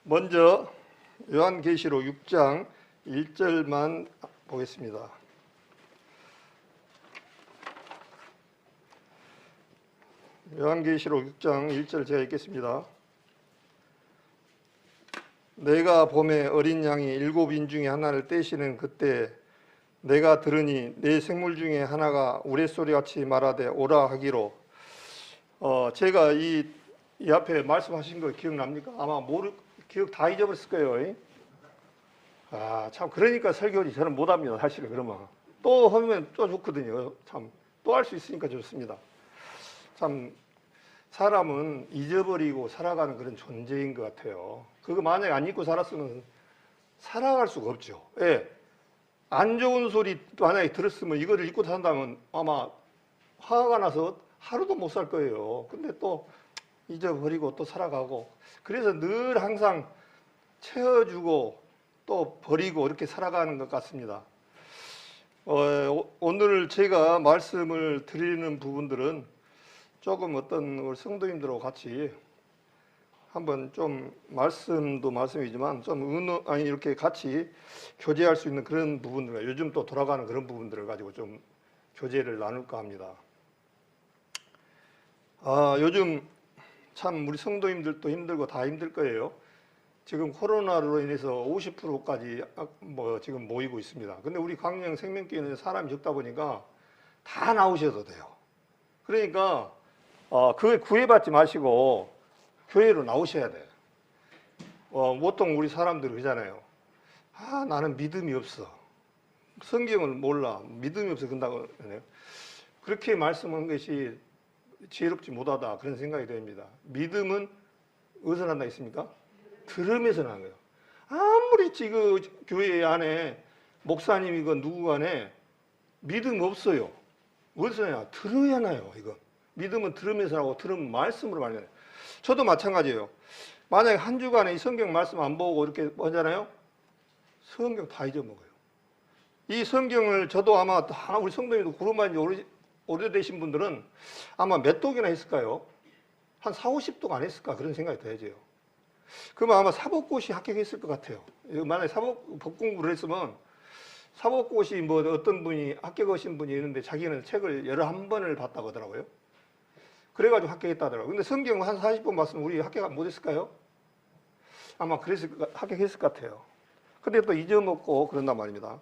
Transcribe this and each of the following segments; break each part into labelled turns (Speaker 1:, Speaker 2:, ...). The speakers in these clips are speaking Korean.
Speaker 1: 먼저 요한계시록 6장 1절만 보겠습니다. 요한계시록 6장 1절 제가 읽겠습니다. 내가 봄에 어린 양이 7인 중에 하나를 떼시는 그때 내가 들으니 네 생물 중에 하나가 우레소리같이 말하되 오라 하기로. 제가 이 앞에 말씀하신 거 기억납니까? 아마 기억 다 잊어버렸을 거예요. 참 그러니까 설교를 저는 못합니다. 사실은. 그러면 또 하면 또 좋거든요. 참 또 할 수 있으니까 좋습니다. 참 사람은 잊어버리고 살아가는 그런 존재인 것 같아요. 그거 만약에 안 잊고 살았으면 살아갈 수가 없죠. 예. 안 좋은 소리 만약에 들었으면 이거를 잊고 산다면 아마 화가 나서 하루도 못 살 거예요. 근데 또 잊어버리고 또 살아가고, 그래서 늘 항상 채워주고 또 버리고 이렇게 살아가는 것 같습니다. 오늘 제가 말씀을 드리는 부분들은 조금 어떤 우리 성도님들하고 같이 한번 좀 말씀도 말씀이지만 좀 이렇게 같이 교제할 수 있는 그런 부분들, 요즘 또 돌아가는 그런 부분들을 가지고 좀 교제를 나눌까 합니다. 요즘 참 우리 성도님들도 힘들고 다 힘들 거예요. 지금 코로나로 인해서 50%까지 지금 모이고 있습니다. 근데 우리 광명 생명교회는 사람이 적다 보니까 다 나오셔도 돼요. 그러니까 그걸 구애받지 마시고 교회로 나오셔야 돼요. 보통 우리 사람들이 그러잖아요. 나는 믿음이 없어. 성경을 몰라. 믿음이 없어. 그런다고 하네요. 그렇게 말씀한 것이 지혜롭지 못하다, 그런 생각이 됩니다. 믿음은 어디서 난다 했습니까? 들음에서 나는 거예요. 아무리 지금 교회 안에 목사님이건 누구 간에 믿음 없어요. 어디서 나요? 들어야 나요. 이거 믿음은 들으면서 하고, 들으면 말씀으로 말해요. 저도 마찬가지예요. 만약에 한 주간에 이 성경 말씀 안 보고 이렇게 하잖아요. 성경 다 잊어먹어요. 이 성경을 저도 아마 다 우리 성도님도 구름만 오래되신 분들은 아마 몇 독이나 했을까요? 한 40~50독 안 했을까? 그런 생각이 들어요. 그러면 아마 사법고시 합격했을 것 같아요. 만약에 법 공부를 했으면 사법고시 어떤 분이 합격하신 분이 있는데 자기는 책을 11번을 봤다고 하더라고요. 그래가지고 합격했다 하더라고요. 근데 성경 한 40번 봤으면 우리 합격 못 했을까요? 아마 합격했을 것 같아요. 근데 또 잊어먹고 그런단 말입니다.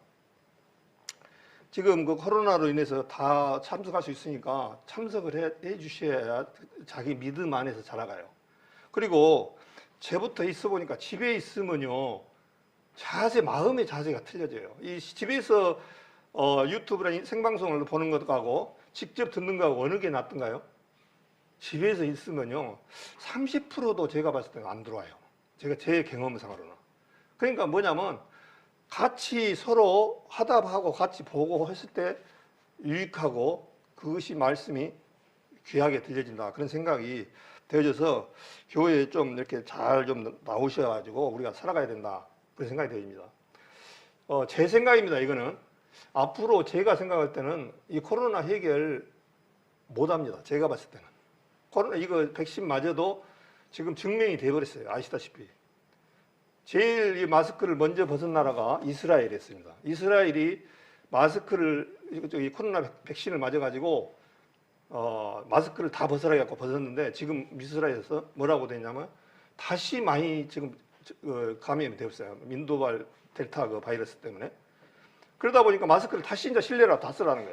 Speaker 1: 지금 그 코로나로 인해서 다 참석할 수 있으니까 참석을 해 주셔야 자기 믿음 안에서 자라가요. 그리고 제부터 있어 보니까 집에 있으면요, 마음의 자세가 틀려져요. 이 집에서 유튜브나 생방송을 보는 것하고 직접 듣는 거하고 어느 게 낫던가요? 집에서 있으면요, 30%도 제가 봤을 때는 안 들어와요. 제 경험상으로는. 그러니까 뭐냐면 같이 서로 화답하고 같이 보고 했을 때 유익하고 그것이 말씀이 귀하게 들려진다, 그런 생각이 되어져서 교회에 좀 이렇게 잘 좀 나오셔가지고 우리가 살아가야 된다, 그런 생각이 되어집니다. 제 생각입니다. 이거는 앞으로 제가 생각할 때는 이 코로나 해결 못합니다. 제가 봤을 때는 코로나 이거 백신 맞아도 지금 증명이 돼버렸어요. 아시다시피 제일 이 마스크를 먼저 벗은 나라가 이스라엘이었습니다. 이스라엘이 마스크를 코로나 백신을 맞아가지고 마스크를 다 벗으라 해갖고 벗었는데, 지금 이스라엘에서 뭐라고 됐냐면 다시 많이 지금 감염이 되었어요. 인도발 델타 그 바이러스 때문에. 그러다 보니까 마스크를 다시 이제 실내로 다 쓰라는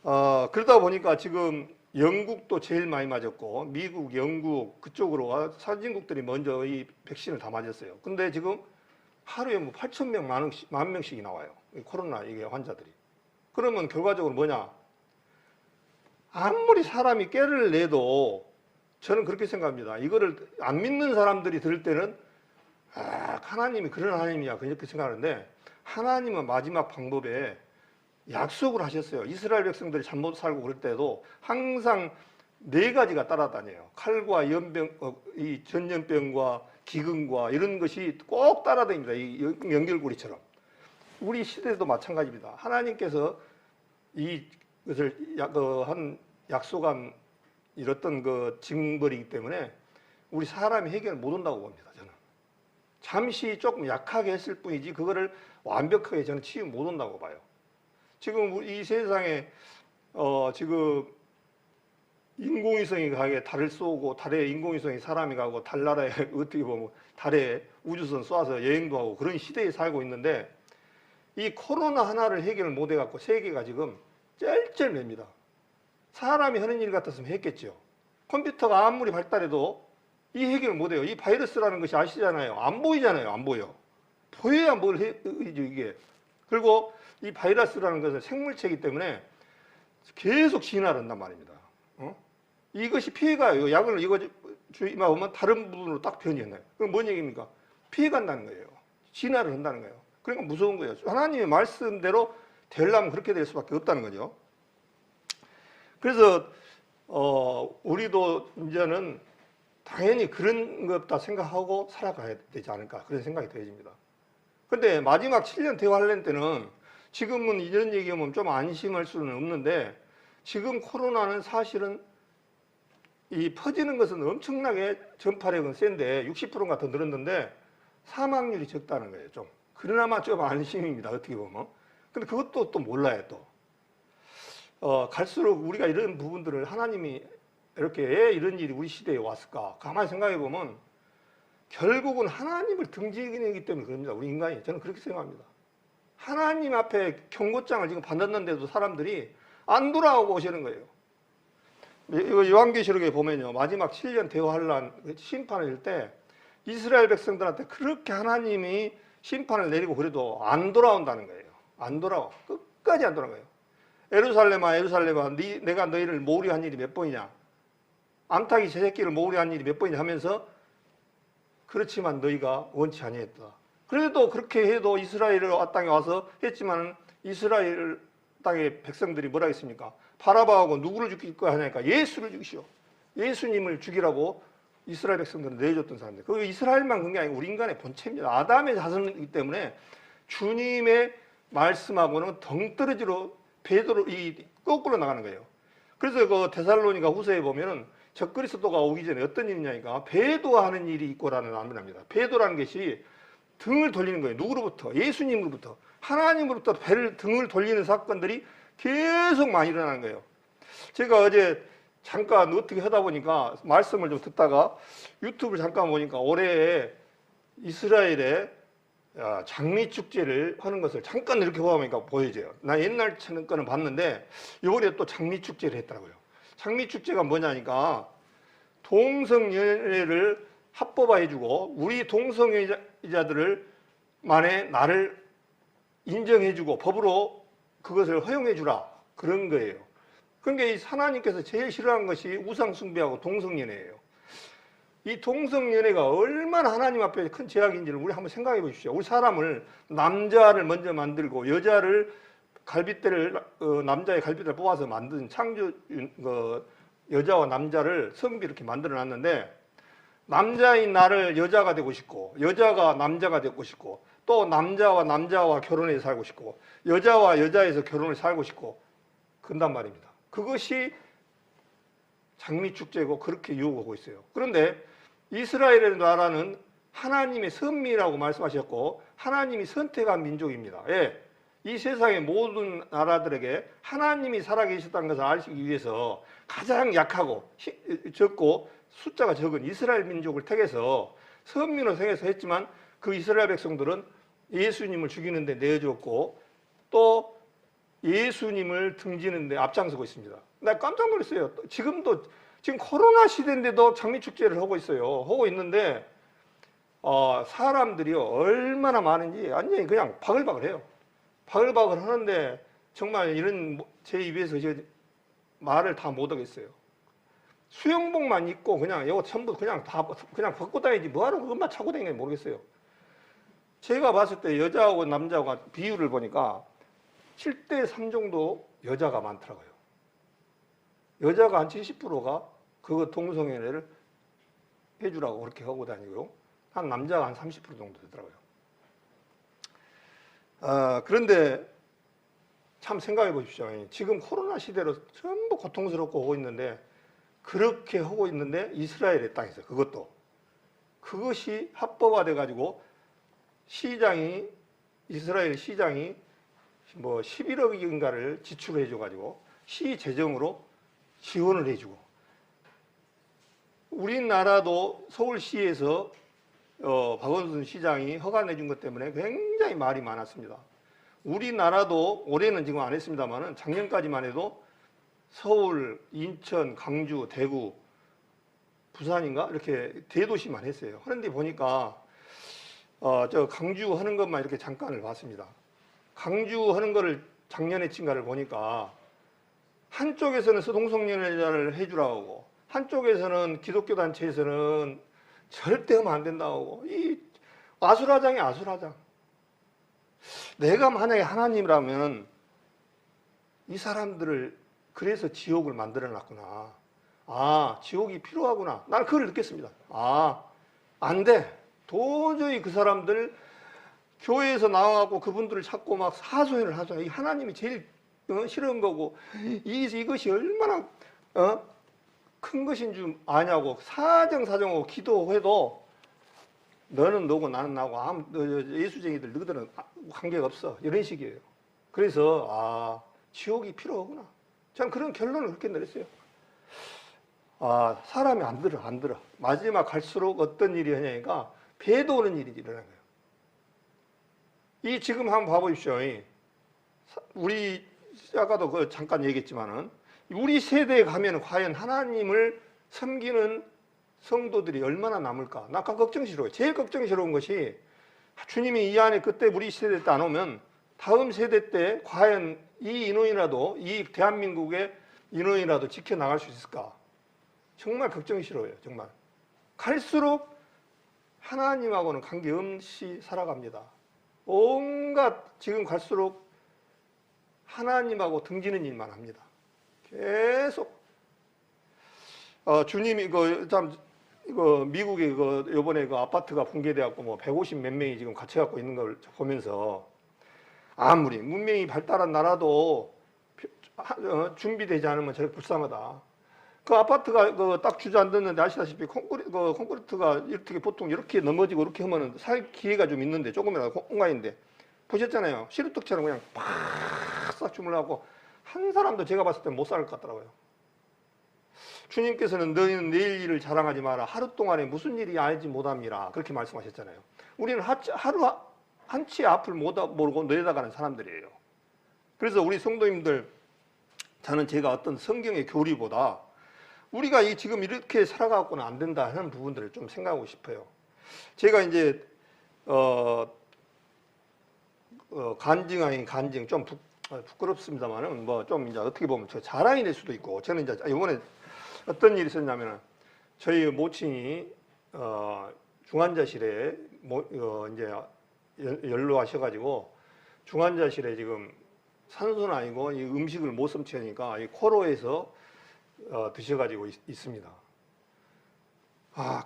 Speaker 1: 거예요. 그러다 보니까 지금 영국도 제일 많이 맞았고, 미국, 영국 그쪽으로 선진국들이 먼저 이 백신을 다 맞았어요. 근데 지금 하루에 8,000명, 10,000명씩이 나와요. 코로나 이게 환자들이. 그러면 결과적으로 뭐냐? 아무리 사람이 꾀를 내도 저는 그렇게 생각합니다. 이거를 안 믿는 사람들이 들을 때는 하나님이 그런 하나님이야, 그렇게 생각하는데, 하나님은 마지막 방법에 약속을 하셨어요. 이스라엘 백성들이 잘못 살고 그럴 때도 항상 4가지가 따라다녀요. 칼과 이 전염병과 기근과 이런 것이 꼭 따라다닙니다. 이 연결고리처럼. 우리 시대도 마찬가지입니다. 하나님께서 이것을 약속한 이랬던 그 징벌이기 때문에 우리 사람이 해결 못 한다고 봅니다. 저는 잠시 조금 약하게 했을 뿐이지 그거를 완벽하게 저는 치유 못 한다고 봐요. 지금 이 세상에 지금 인공위성이 가게 달을 쏘고 달에 인공위성이 사람이 가고 달나라에 어떻게 보면 달에 우주선 쏴서 여행도 하고 그런 시대에 살고 있는데 이 코로나 하나를 해결을 못 해갖고 세계가 지금 쩔쩔맵니다. 사람이 하는 일 같았으면 했겠죠. 컴퓨터가 아무리 발달해도 이 해결을 못 해요. 이 바이러스라는 것이 아시잖아요. 안 보이잖아요. 안 보여. 보여야 뭘 해죠 이게. 그리고 이 바이러스라는 것은 생물체이기 때문에 계속 진화를 한단 말입니다. 이것이 피해가요. 약을 이거 주의만 오면 다른 부분으로 딱 변이해요. 그럼 뭔 얘기입니까? 피해간다는 거예요. 진화를 한다는 거예요. 그러니까 무서운 거예요. 하나님의 말씀대로 되려면 그렇게 될 수밖에 없다는 거죠. 그래서 우리도 이제는 당연히 그런 것 없다 생각하고 살아가야 되지 않을까 그런 생각이 들어집니다. 근데 마지막 7년 대환란 때는 지금은 이런 얘기하면 좀 안심할 수는 없는데 지금 코로나는 사실은 이 퍼지는 것은 엄청나게 전파력은 센데 60%가 더 늘었는데 사망률이 적다는 거예요. 좀 그나마 좀 안심입니다. 어떻게 보면. 근데 그것도 또 몰라요. 또 갈수록 우리가 이런 부분들을 하나님이 이렇게 왜 이런 일이 우리 시대에 왔을까 가만히 생각해 보면 결국은 하나님을 등지기 때문에 그럽니다. 우리 인간이. 저는 그렇게 생각합니다. 하나님 앞에 경고장을 지금 받았는데도 사람들이 안 돌아오고 오시는 거예요. 이거 요한계시록에 보면요. 마지막 7년 대환란 심판을 할 때 이스라엘 백성들한테 그렇게 하나님이 심판을 내리고 그래도 안 돌아온다는 거예요. 안 돌아와. 끝까지 안 돌아가요. 예루살렘아 예루살렘아 내가 너희를 모으려 한 일이 몇 번이냐. 암탉이 제 새끼를 모으려 한 일이 몇 번이냐 하면서 그렇지만 너희가 원치 아니했다. 그래도 그렇게 해도 이스라엘 땅에 와서 했지만 이스라엘 땅의 백성들이 뭐라 했습니까? 바라바하고 누구를 죽일 거 하냐니까 예수를 죽이시오. 예수님을 죽이라고 이스라엘 백성들은 내줬던 사람들. 그 이스라엘만 그런 게 아니고 우리 인간의 본체입니다. 아담의 자손이기 때문에 주님의 말씀하고는 덩떨어지로 베드로 거꾸로 나가는 거예요. 그래서 그 데살로니가 후서에 보면은 적그리스도가 오기 전에 어떤 일이냐니까 배도하는 일이 있고라는 말입니다. 배도라는 것이 등을 돌리는 거예요. 누구로부터? 예수님으로부터. 하나님으로부터 등을 돌리는 사건들이 계속 많이 일어나는 거예요. 제가 어제 잠깐 어떻게 하다 보니까 말씀을 좀 듣다가 유튜브를 잠깐 보니까 올해 이스라엘에 장미축제를 하는 것을 잠깐 이렇게 보니까 보여져요. 나 옛날 거는 봤는데 이번에 또 장미축제를 했더라고요. 장미축제가 뭐냐니까 동성연애를 합법화해주고 우리 동성애자들을 만에 나를 인정해주고 법으로 그것을 허용해주라 그런 거예요. 그러니까 하나님께서 제일 싫어하는 것이 우상숭배하고 동성연애예요. 이 동성연애가 얼마나 하나님 앞에 큰 제약인지를 우리 한번 생각해 보십시오. 우리 사람을 남자를 먼저 만들고 여자를 남자의 갈비대를 뽑아서 만든 창조 여자와 남자를 성비 이렇게 만들어 놨는데 남자인 나를 여자가 되고 싶고 여자가 남자가 되고 싶고 또 남자와 남자와 결혼해서 살고 싶고 여자와 여자에서 결혼을 살고 싶고 그런단 말입니다. 그것이 장미축제고 그렇게 유혹하고 있어요. 그런데 이스라엘의 나라는 하나님의 선미라고 말씀하셨고 하나님이 선택한 민족입니다. 예. 이 세상의 모든 나라들에게 하나님이 살아계셨다는 것을 알기 위해서 가장 약하고 적고 숫자가 적은 이스라엘 민족을 택해서 선민으로 택해서 했지만 그 이스라엘 백성들은 예수님을 죽이는 데 내어줬고 또 예수님을 등지는 데 앞장서고 있습니다. 나 깜짝 놀랐어요. 지금 코로나 시대인데도 장미축제를 하고 있어요. 하고 있는데 사람들이 얼마나 많은지 완전히 그냥 바글바글해요. 바글바글 하는데 정말 이런 제 입에서 말을 다 못하겠어요. 수영복만 입고 그냥 이거 전부 그냥 벗고 다니지 뭐하러 그것만 차고 다니는지 모르겠어요. 제가 봤을 때 여자하고 남자가 비율을 보니까 7대3 정도 여자가 많더라고요. 여자가 한 70%가 그거 동성연애를 해주라고 그렇게 하고 다니고요. 한 남자가 한 30% 정도 되더라고요. 그런데 참 생각해 보십시오. 지금 코로나 시대로 전부 고통스럽고 하고 있는데 그렇게 하고 있는데 이스라엘의 땅에서 그것도 그것이 합법화돼 가지고 시장이 이스라엘 시장이 뭐 11억인가를 지출해 줘 가지고 시 재정으로 지원을 해주고, 우리나라도 서울시에서 박원순 시장이 허가 내준 것 때문에 굉장히 말이 많았습니다. 우리나라도 올해는 지금 안 했습니다만은 작년까지만 해도 서울, 인천, 강주, 대구, 부산인가 이렇게 대도시만 했어요. 그런데 보니까 저 강주 하는 것만 이렇게 잠깐을 봤습니다. 강주 하는 거를 작년에 친가를 보니까 한쪽에서는 서동성연회를 해주라고 하고, 한쪽에서는 기독교 단체에서는 절대 하면 안 된다고 하고, 이 아수라장이 아수라장. 내가 만약에 하나님이라면 이 사람들을 그래서 지옥을 만들어 놨구나. 아, 지옥이 필요하구나. 나는 그걸 느꼈습니다. 아, 안 돼. 도저히 그 사람들 교회에서 나와갖고 그분들을 찾고 막 하소연을 하죠. 이 하나님이 제일 싫은 거고, 이것이 얼마나 큰 것인 줄 아냐고 사정사정하고 기도해도 너는 너고 나는 나고 예수쟁이들 너희들은 관계가 없어, 이런 식이에요. 그래서 지옥이 필요하구나. 저는 그런 결론을 그렇게 내렸어요. 사람이 안 들어. 마지막 갈수록 어떤 일이 하냐니까 배도 오는 일이 일어난 거예요. 이 지금 한번 봐보십시오. 우리 아까도 잠깐 얘기했지만은 우리 세대에 가면 과연 하나님을 섬기는 성도들이 얼마나 남을까? 나 아까 걱정스러워요. 제일 걱정스러운 것이 주님이 이 안에 그때 우리 세대 때 안 오면 다음 세대 때 과연 이 인원이라도, 이 대한민국의 인원이라도 지켜나갈 수 있을까? 정말 걱정스러워요. 정말. 갈수록 하나님하고는 관계없이 살아갑니다. 온갖 지금 갈수록 하나님하고 등지는 일만 합니다. 계속. 주님이 이거 미국에 요번에 그 아파트가 붕괴돼갖고 뭐 150 몇 명이 지금 갇혀갖고 있는 걸 보면서 아무리 문명이 발달한 나라도 준비되지 않으면 저렇게 불쌍하다. 그 아파트가 딱 주저앉았는데 아시다시피 콘크리트가 이렇게 보통 이렇게 넘어지고 이렇게 하면은 살 기회가 좀 있는데, 조금이라도 공간인데 보셨잖아요. 시루떡처럼 그냥 팍싹 주물러갖고 한 사람도 제가 봤을 때 못 살 것 같더라고요. 주님께서는 너희는 내일 일을 자랑하지 마라. 하루 동안에 무슨 일이 알지 못함이라. 그렇게 말씀하셨잖아요. 우리는 하루 한치 앞을 모르고 내다가는 사람들이에요. 그래서 우리 성도님들, 저는 제가 어떤 성경의 교리보다 우리가 지금 이렇게 살아가고는 안 된다 하는 부분들을 좀 생각하고 싶어요. 제가 이제 간증 아닌 간증 좀 부끄럽습니다만은 뭐 좀 이제 어떻게 보면 저 자랑이 될 수도 있고, 저는 이제 이번에 어떤 일이 있었냐면은 저희 모친이 중환자실에 이제 연로하셔가지고 중환자실에 지금 산소는 아니고 이 음식을 못 섭취하니까 이 코로에서 드셔가지고 있습니다.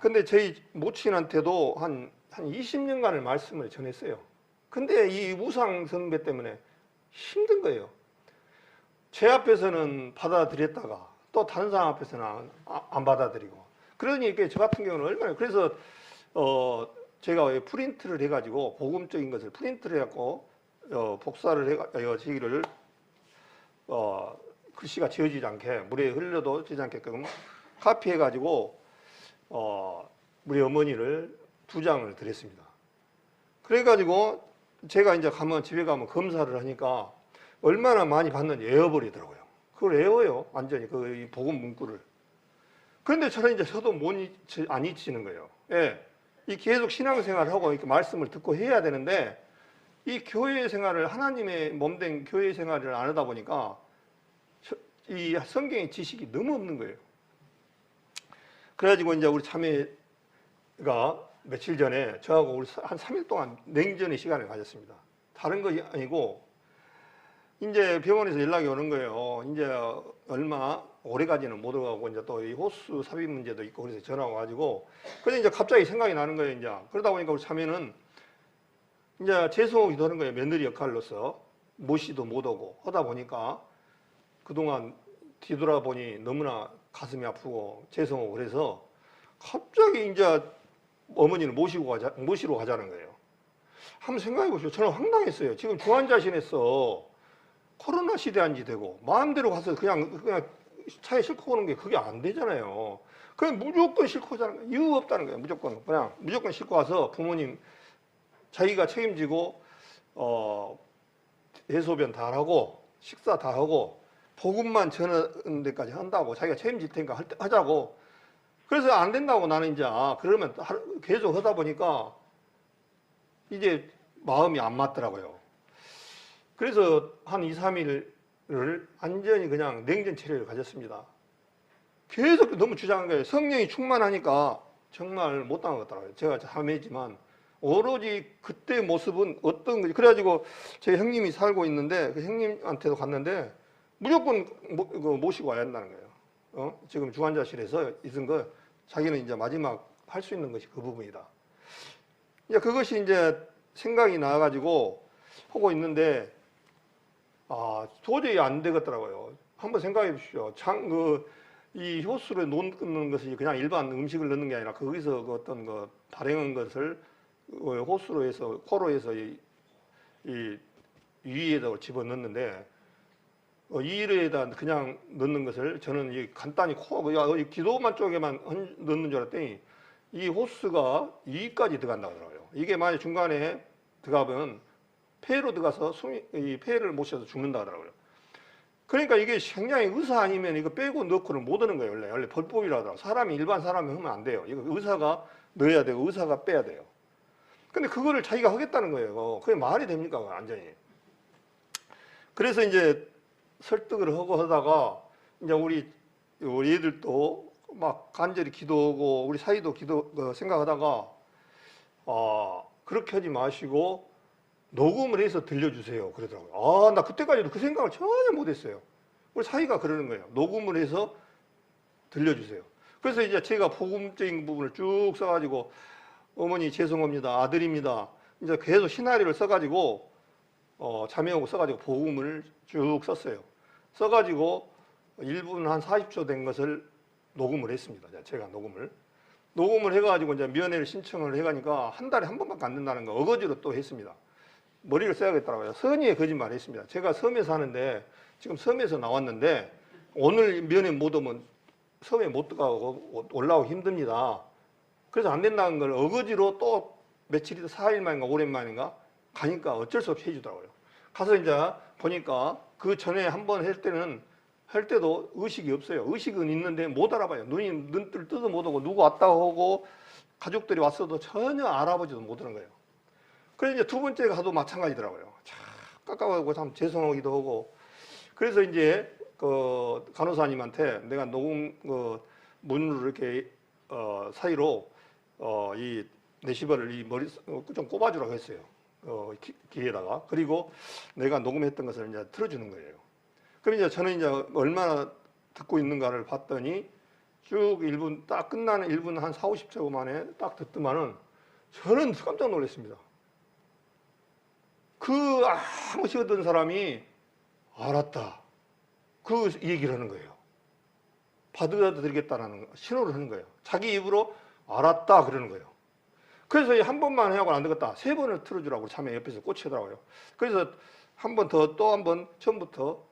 Speaker 1: 근데 저희 모친한테도 한 20년간을 말씀을 전했어요. 근데 이 우상 숭배 때문에 힘든 거예요. 제 앞에서는 받아들였다가 또 다른 사람 앞에서는 안 받아들이고. 그러니까 저 같은 경우는 얼마나, 그래서 제가 프린트를 해가지고 복음적인 것을 프린트를 해갖고 복사를 해가지고 글씨가 지워지지 않게, 물에 흘려도 지지 않게끔 카피해가지고 우리 어머니를 2장을 드렸습니다. 그래가지고 제가 이제 집에 가면 검사를 하니까 얼마나 많이 받는지 외워버리더라고요. 그걸 외워요, 완전히 이 복음 문구를. 그런데 저도 안 잊히는 거예요. 예, 이 계속 신앙생활을 하고 이렇게 말씀을 듣고 해야 되는데, 이 교회 생활을, 하나님의 몸된 교회 생활을 안 하다 보니까 이 성경의 지식이 너무 없는 거예요. 그래가지고 이제 우리 자매가 며칠 전에 저하고 우리 한 3일 동안 냉전의 시간을 가졌습니다. 다른 것이 아니고 이제 병원에서 연락이 오는 거예요. 이제 얼마 오래까지는 못 오가고 이제 또 이 호수 삽입 문제도 있고 그래서 전화 와가지고, 그래서 이제 갑자기 생각이 나는 거예요. 이제 그러다 보니까 우리 자매는 이제 죄송하기도 하는 거예요. 며느리 역할로서 모시도 못 오고 하다 보니까 그동안 뒤돌아보니 너무나 가슴이 아프고 죄송하고, 그래서 갑자기 이제 어머니를 모시러 가자는 거예요. 한번 생각해 보시죠. 저는 황당했어요. 지금 중환자실에서 코로나 시대한지 되고 마음대로 가서 그냥 차에 싣고 오는 게 그게 안 되잖아요. 그냥 무조건 싣고 가자는 거예요. 이유 없다는 거예요. 무조건 싣고 와서 부모님 자기가 책임지고 대소변 다 하고 식사 다 하고 복음만 전하는 데까지 한다고 자기가 책임질 테니까 하자고. 그래서 안 된다고 나는 이제 그러면 계속 하다 보니까 이제 마음이 안 맞더라고요. 그래서 한 2, 3일을 완전히 그냥 냉전 체력을 가졌습니다. 계속 너무 주장한 거예요. 성령이 충만하니까 정말 못 당하겠더라고요. 제가 자매지만 오로지 그때 모습은 어떤 거지. 그래가지고 제 형님이 살고 있는데 그 형님한테도 갔는데 무조건 모시고 와야 한다는 거예요. 지금 중환자실에서 있은 거 자기는 이제 마지막 할 수 있는 것이 그 부분이다. 이제 그것이 이제 생각이 나가지고 하고 있는데 도저히 안 되겠더라고요. 한번 생각해 보십시오. 이 효수를 넣는 것이 그냥 일반 음식을 넣는 게 아니라 거기서 그 어떤 그 발행한 것을 호수로 해서 코로 해서 이 위에다 집어넣는데 이에다 그냥 넣는 것을 저는 이 간단히 이 기도만 쪽에만 넣는 줄 알았더니 이 호스가 이까지 들어간다고 하더라고요. 이게 만약 중간에 들어가면 폐로 들어가서 이 폐를 못 쉬어서 죽는다 하더라고요. 그러니까 이게 굉장히 의사 아니면 이거 빼고 넣고는 못 하는 거예요. 원래 벌법이라더라고요. 일반 사람이 하면 안 돼요. 이거 의사가 넣어야 되고 의사가 빼야 돼요. 근데 그거를 자기가 하겠다는 거예요. 그게 말이 됩니까? 완전히. 그래서 이제 설득을 하고 하다가 이제 우리 애들도 막 간절히 기도하고 우리 사이도 생각하다가 그렇게 하지 마시고 녹음을 해서 들려주세요. 그러더라고요. 나 그때까지도 그 생각을 전혀 못했어요. 우리 사이가 그러는 거예요. 녹음을 해서 들려주세요. 그래서 이제 제가 복음적인 부분을 쭉 써가지고 어머니 죄송합니다. 아들입니다. 이제 계속 시나리오를 써가지고 자명하고 써가지고 복음을 쭉 썼어요. 써가지고 1분 한 40초 된 것을 녹음을 했습니다. 제가 녹음을 해가지고 이제 면회를 신청을 해가니까 한 달에 한 번밖에 안 된다는 거 어거지로 또 했습니다. 머리를 써야겠더라고요. 선의의 거짓말을 했습니다. 제가 섬에 사는데 지금 섬에서 나왔는데 오늘 면회 못 오면 섬에 못 들어가고 올라오기 힘듭니다. 그래서 안 된다는 걸 어거지로 또 며칠이다 4일 만인가 5일 만인가 가니까 어쩔 수 없이 해주더라고요. 가서 이제 보니까 그 전에 한 번 할 때도 의식이 없어요. 의식은 있는데 못 알아봐요. 눈뜰 뜯어 못 오고 누구 왔다 오고 가족들이 왔어도 전혀 알아보지도 못하는 거예요. 그래서 이제 두 번째 가도 마찬가지더라고요. 참 깝깝하고 참 죄송하기도 하고. 그래서 이제 그 간호사님한테 내가 녹음 문을 이렇게 사이로 이 네시버를 이 머리 좀 꼽아주라고 했어요. 귀에다가. 그리고 내가 녹음했던 것을 이제 틀어주는 거예요. 그럼 이제 저는 이제 얼마나 듣고 있는가를 봤더니 쭉 1분 딱 끝나는 1분 한 4, 50초 만에 딱 듣더만은 저는 깜짝 놀랐습니다. 아무 쉬었던 사람이 알았다. 그 얘기를 하는 거예요. 받아들이겠다라는 신호를 하는 거예요. 자기 입으로 알았다 그러는 거예요. 그래서 한 번만 해하고 안 되겠다. 3번을 틀어주라고 참에 옆에서 꽂히더라고요. 그래서 한 번 더 또 한 번 처음부터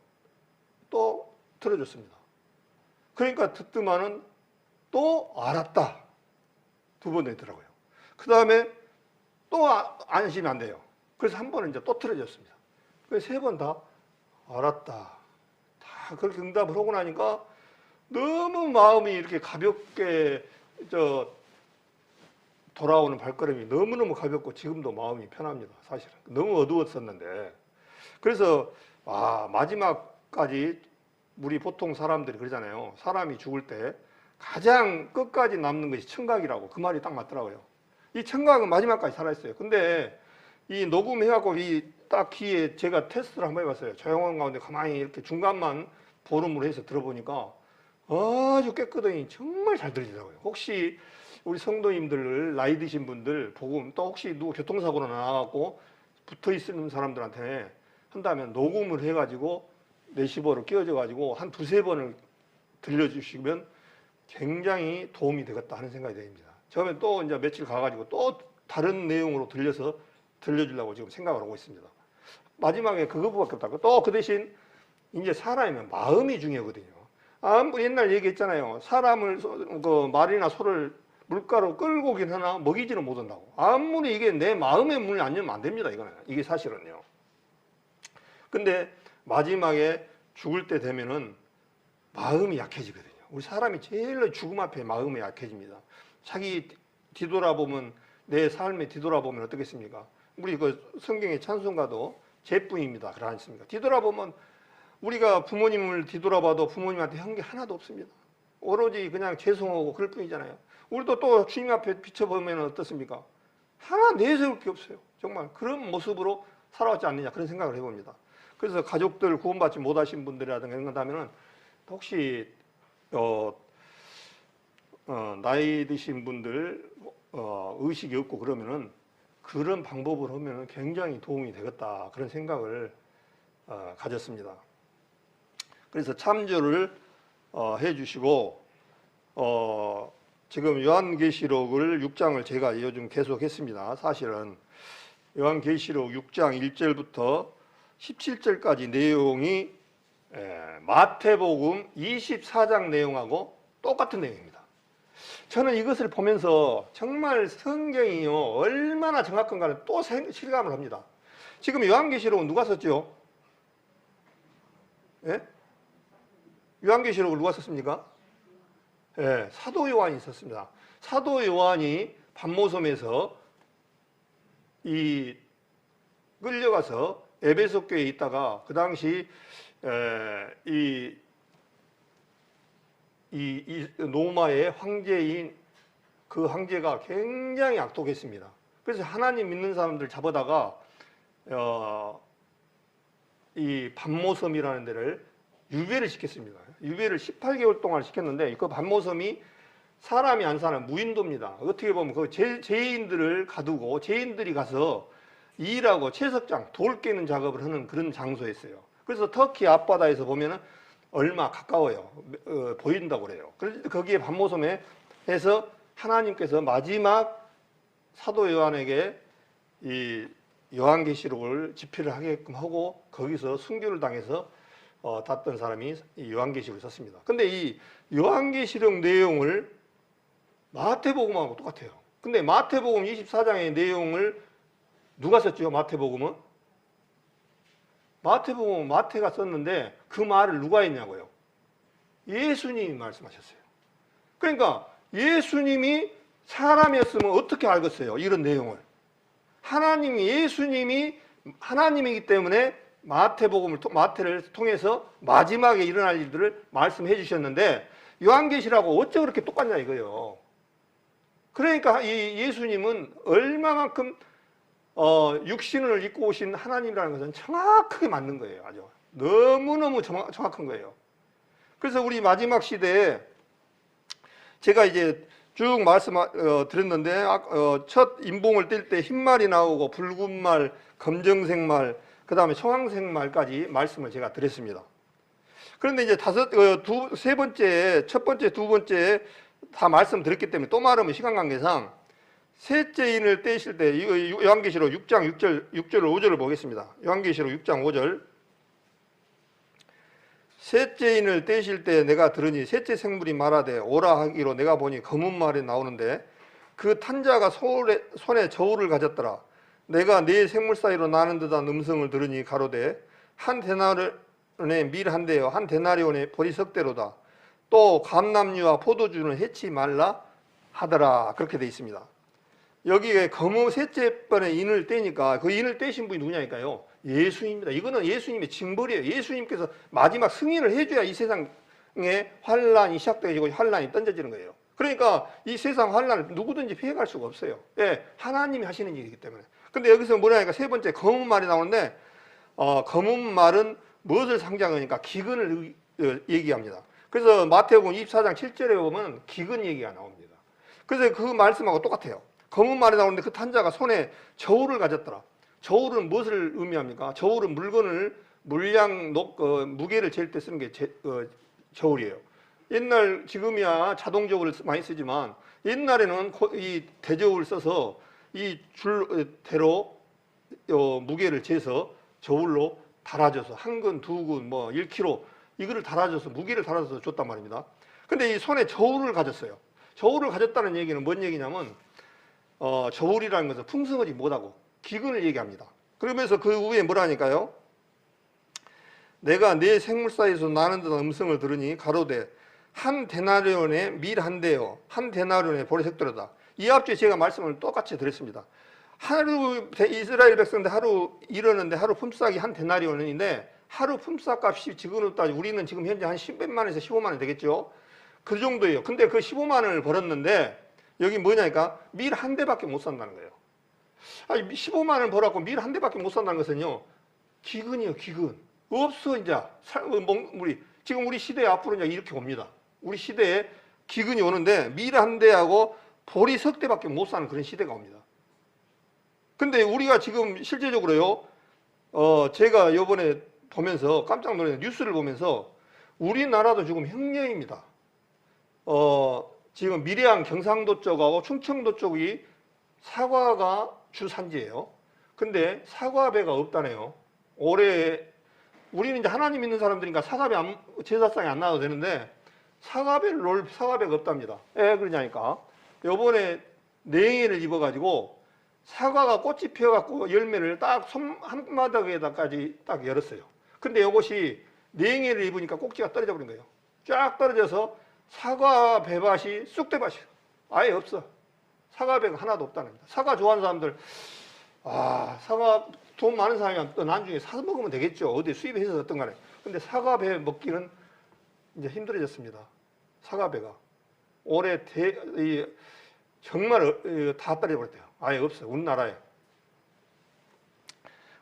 Speaker 1: 또 틀어줬습니다. 그러니까 듣더만은 또 알았다. 2번 되더라고요. 그 다음에 또 안심이 안 돼요. 그래서 한 번은 이제 또 틀어줬습니다. 그래서 3번 다 알았다. 다 그렇게 응답을 하고 나니까 너무 마음이 이렇게 가볍게 돌아오는 발걸음이 너무너무 가볍고 지금도 마음이 편합니다. 사실은. 너무 어두웠었는데. 그래서 마지막까지 우리 보통 사람들이 그러잖아요. 사람이 죽을 때 가장 끝까지 남는 것이 청각이라고. 그 말이 딱 맞더라고요. 이 청각은 마지막까지 살아있어요. 근데 이 녹음해갖고 이 딱 귀에 제가 테스트를 한번 해봤어요. 조용한 가운데 가만히 이렇게 중간만 보름으로 해서 들어보니까 아주 깨끗하니 정말 잘 들리더라고요. 혹시 우리 성도님들 나이 드신 분들 복음 또 혹시 누구 교통사고로 나가고 붙어 있는 사람들한테 한다면 녹음을 해가지고 네시버로 끼워져 가지고 한 2-3번을 들려주시면 굉장히 도움이 되겠다 하는 생각이 듭니다. 처음에 또 이제 며칠 가가지고 또 다른 내용으로 들려주려고 지금 생각을 하고 있습니다. 마지막에 그거밖에 없다. 또 그 대신 이제 사람이면 마음이 중요하거든요. 옛날 얘기했잖아요. 사람을 그 말이나 소를 물가로 끌고 오긴 하나 먹이지는 못한다고. 아무리 이게 내 마음의 문을 안 열면 안 됩니다. 이게 사실은요. 근데 마지막에 죽을 때 되면은 마음이 약해지거든요. 우리 사람이 제일 죽음 앞에 마음이 약해집니다. 자기 뒤돌아보면, 내 삶에 뒤돌아보면 어떻겠습니까? 우리 그 성경의 찬송가도 제뿐입니다. 그러지 않습니까? 뒤돌아보면 우리가 부모님을 뒤돌아봐도 부모님한테 한 게 하나도 없습니다. 오로지 그냥 죄송하고 그럴 뿐이잖아요. 우리도 또 주님 앞에 비춰보면 어떻습니까? 하나 내세울 게 없어요. 정말 그런 모습으로 살아왔지 않느냐, 그런 생각을 해봅니다. 그래서 가족들 구원받지 못하신 분들이라든가 이런 거 하면은 혹시 나이 드신 분들 의식이 없고 그러면은 그런 방법을 하면은 굉장히 도움이 되겠다, 그런 생각을 가졌습니다. 그래서 참조를 해주시고 지금 요한계시록을 6장을 제가 요즘 계속했습니다. 사실은 요한계시록 6장 1절부터 17절까지 내용이 마태복음 24장 내용하고 똑같은 내용입니다. 저는 이것을 보면서 정말 성경이요 얼마나 정확한가를 또 실감을 합니다. 지금 요한계시록은 누가 썼죠? 예? 요한계시록을 누가 썼습니까? 예, 사도 요한이 썼습니다. 사도 요한이 반모섬에서 끌려가서 에베소 교회에 있다가 그 당시 이 로마의 황제인 그 황제가 굉장히 악독했습니다. 그래서 하나님 믿는 사람들 잡아다가 이 반모섬이라는 데를 유배를 시켰습니다. 유배를 18개월 동안 시켰는데 그 반모섬이 사람이 안 사는 무인도입니다. 어떻게 보면 그 죄인들을 가두고 죄인들이 가서 일하고 채석장, 돌 깨는 작업을 하는 그런 장소였어요. 그래서 터키 앞바다에서 보면은 얼마 가까워요. 보인다고 그래요. 그래서 거기에 반모섬에 해서 하나님께서 마지막 사도 요한에게 이 요한계시록을 집필을 하게끔 하고 거기서 순교를 당해서 탔던 사람이 이 요한계시록을 썼습니다. 근데 이 요한계시록 내용을 마태복음하고 똑같아요. 근데 마태복음 24장의 내용을 누가 썼죠? 마태복음은? 마태복음은 마태가 썼는데 그 말을 누가 했냐고요? 예수님이 말씀하셨어요. 그러니까 예수님이 사람이었으면 어떻게 알겠어요? 이런 내용을. 예수님이 하나님이기 때문에 마태를 통해서 마지막에 일어날 일들을 말씀해 주셨는데 요한계시라고 어째 그렇게 똑같냐 이거예요. 그러니까 이 예수님은 얼마만큼 육신을 입고 오신 하나님이라는 것은 정확하게 맞는 거예요. 아주 너무너무 정확한 거예요. 그래서 우리 마지막 시대에 제가 이제 쭉 말씀 드렸는데 첫 인봉을 뗄 때 흰말이 나오고 붉은 말, 검정색 말, 그 다음에 청황색 말까지 말씀을 제가 드렸습니다. 그런데 이제 세 번째, 첫 번째, 두 번째 다 말씀드렸기 때문에 또 말하면 시간 관계상 셋째 인을 떼실 때 요한계시록 6장 6절, 5절을 보겠습니다. 요한계시록 6장 5절. 셋째 인을 떼실 때 내가 들으니 셋째 생물이 말하되 오라 하기로 내가 보니 검은 말이 나오는데 그 탄자가 손에 저울을 가졌더라. 내가 네 생물 사이로 나는 듯한 음성을 들으니 가로되 한 데나리온의 밀 한 대요 한 데나리온의 보리석대로다. 또 감람류와 포도주는 해치 말라 하더라. 그렇게 돼 있습니다. 여기에 셋째 번에 인을 떼니까 그 인을 떼신 분이 누구냐니까요? 예수님입니다. 이거는 예수님의 징벌이에요. 예수님께서 마지막 승인을 해줘야 이 세상에 환란이 시작되고 환란이 던져지는 거예요. 그러니까 이 세상 환란을 누구든지 피해갈 수가 없어요. 예, 하나님이 하시는 일이기 때문에. 근데 여기서 뭐냐니까 세 번째 검은 말이 나오는데 검은 말은 무엇을 상징하니까 기근을 얘기합니다. 그래서 마태복음 24장 7절에 보면 기근 얘기가 나옵니다. 그래서 그 말씀하고 똑같아요. 검은 말이 나오는데 그 탄자가 손에 저울을 가졌더라. 저울은 무엇을 의미합니까? 저울은 물건을 무게를 잴 때 쓰는 게 저울이에요. 옛날 지금이야 자동저울을 많이 쓰지만 옛날에는 이 대저울 써서 이 줄대로 무게를 재서 저울로 달아줘서 한 근, 두 근, 뭐 1kg 이거를 달아줘서 무게를 달아줘서 줬단 말입니다. 근데 이 손에 저울을 가졌어요. 저울을 가졌다는 얘기는 뭔 얘기냐면 저울이라는 것은 풍성하지 못하고 기근을 얘기합니다. 그러면서 그 후에 뭐라니까요? 내가 내 생물사에서 나는 듯한 음성을 들으니 가로되 한 데나리온에 밀 한 대요 한 데나리온에 보리색도로다. 이 앞주에 제가 말씀을 똑같이 드렸습니다. 하루 이스라엘 백성들 하루 이러는데 하루 품삯이 한 데나리온인데 하루 품삯 값이 지금으로 따지면 우리는 지금 현재 한 10만 원에서 15만 원 되겠죠. 그 정도예요. 근데 그 15만 원을 벌었는데 여기 뭐냐니까 밀 한 대밖에 못 산다는 거예요. 아니 15만 원을 벌었고 밀 한 대밖에 못 산다는 것은요 기근이에요. 기근. 없어 이제 지금 우리 시대에 앞으로 이제 이렇게 옵니다. 우리 시대에 기근이 오는데 밀 한 대하고 보리 석 대밖에 못 사는 그런 시대가 옵니다. 근데 우리가 지금 실제적으로요, 제가 요번에 보면서 깜짝 놀란 뉴스를 보면서 우리나라도 지금 혁명입니다. 지금 밀양 경상도 쪽하고 충청도 쪽이 사과가 주산지예요. 근데 사과배가 없다네요. 올해 우리는 이제 하나님 믿는 사람들이니까 사과배 제사상에 안 나와도 되는데 사과배를 놓을 사과배가 없답니다. 왜 그러냐니까 요번에 냉해를 입어가지고 사과가 꽃이 피어갖고 열매를 딱 손 한마닥에다까지 딱 열었어요. 근데 이것이 냉해를 입으니까 꼭지가 떨어져 버린 거예요. 쫙 떨어져서 사과 배밭이 쑥대밭이 아예 없어. 사과배가 하나도 없다는 겁니다. 사과 좋아하는 사람들 사과 돈 많은 사람이 또 나중에 사서 먹으면 되겠죠. 어디 수입해서 어떤 간에. 근데 사과배 먹기는 이제 힘들어졌습니다. 사과배가 올해 정말 다 떨어져 버렸대요. 아예 없어요. 우리나라에.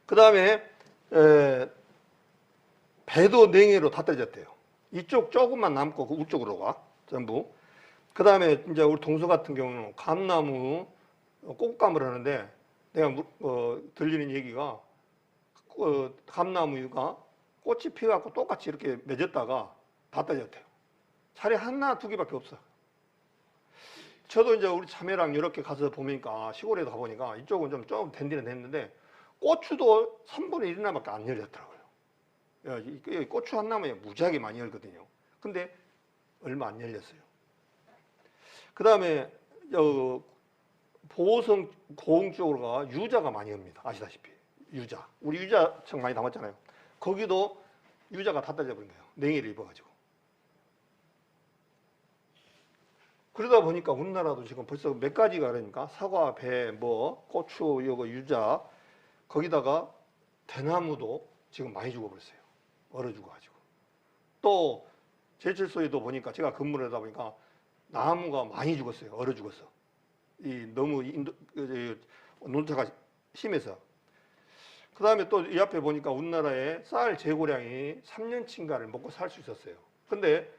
Speaker 1: 그 다음에 배도 냉해로 다 떨어졌대요. 이쪽 조금만 남고 그 우쪽으로 가 전부. 그 다음에 이제 우리 동서 같은 경우는 감나무 꽃감을 하는데 내가 들리는 얘기가 감나무가 꽃이 피어갖고 똑같이 이렇게 맺었다가 다 떨어졌대요. 차례 하나 두 개밖에 없어. 저도 이제 우리 자매랑 이렇게 가서 보니까 시골에도 가보니까 이쪽은 좀 댄디는 됐는데 고추도 3분의 1이나밖에 안 열렸더라고요. 고추 한 나무에 무지하게 많이 열거든요. 근데 얼마 안 열렸어요. 그 다음에 보성 고흥 쪽으로 가 유자가 많이 옵니다. 아시다시피 유자. 우리 유자청 많이 담았잖아요. 거기도 유자가 다 떨어져 버린 거예요. 냉해를 입어가지고. 그러다 보니까 우리나라도 지금 벌써 몇 가지가 그러니까 사과, 배, 고추, 유자 거기다가 대나무도 지금 많이 죽어버렸어요. 얼어 죽어가지고. 또 제철소에도 보니까 제가 근무를 하다 보니까 나무가 많이 죽었어요. 얼어 죽었어. 너무 논차가 심해서. 그 다음에 또 이 앞에 보니까 우리나라의 쌀 재고량이 3년치인가를 먹고 살 수 있었어요. 근데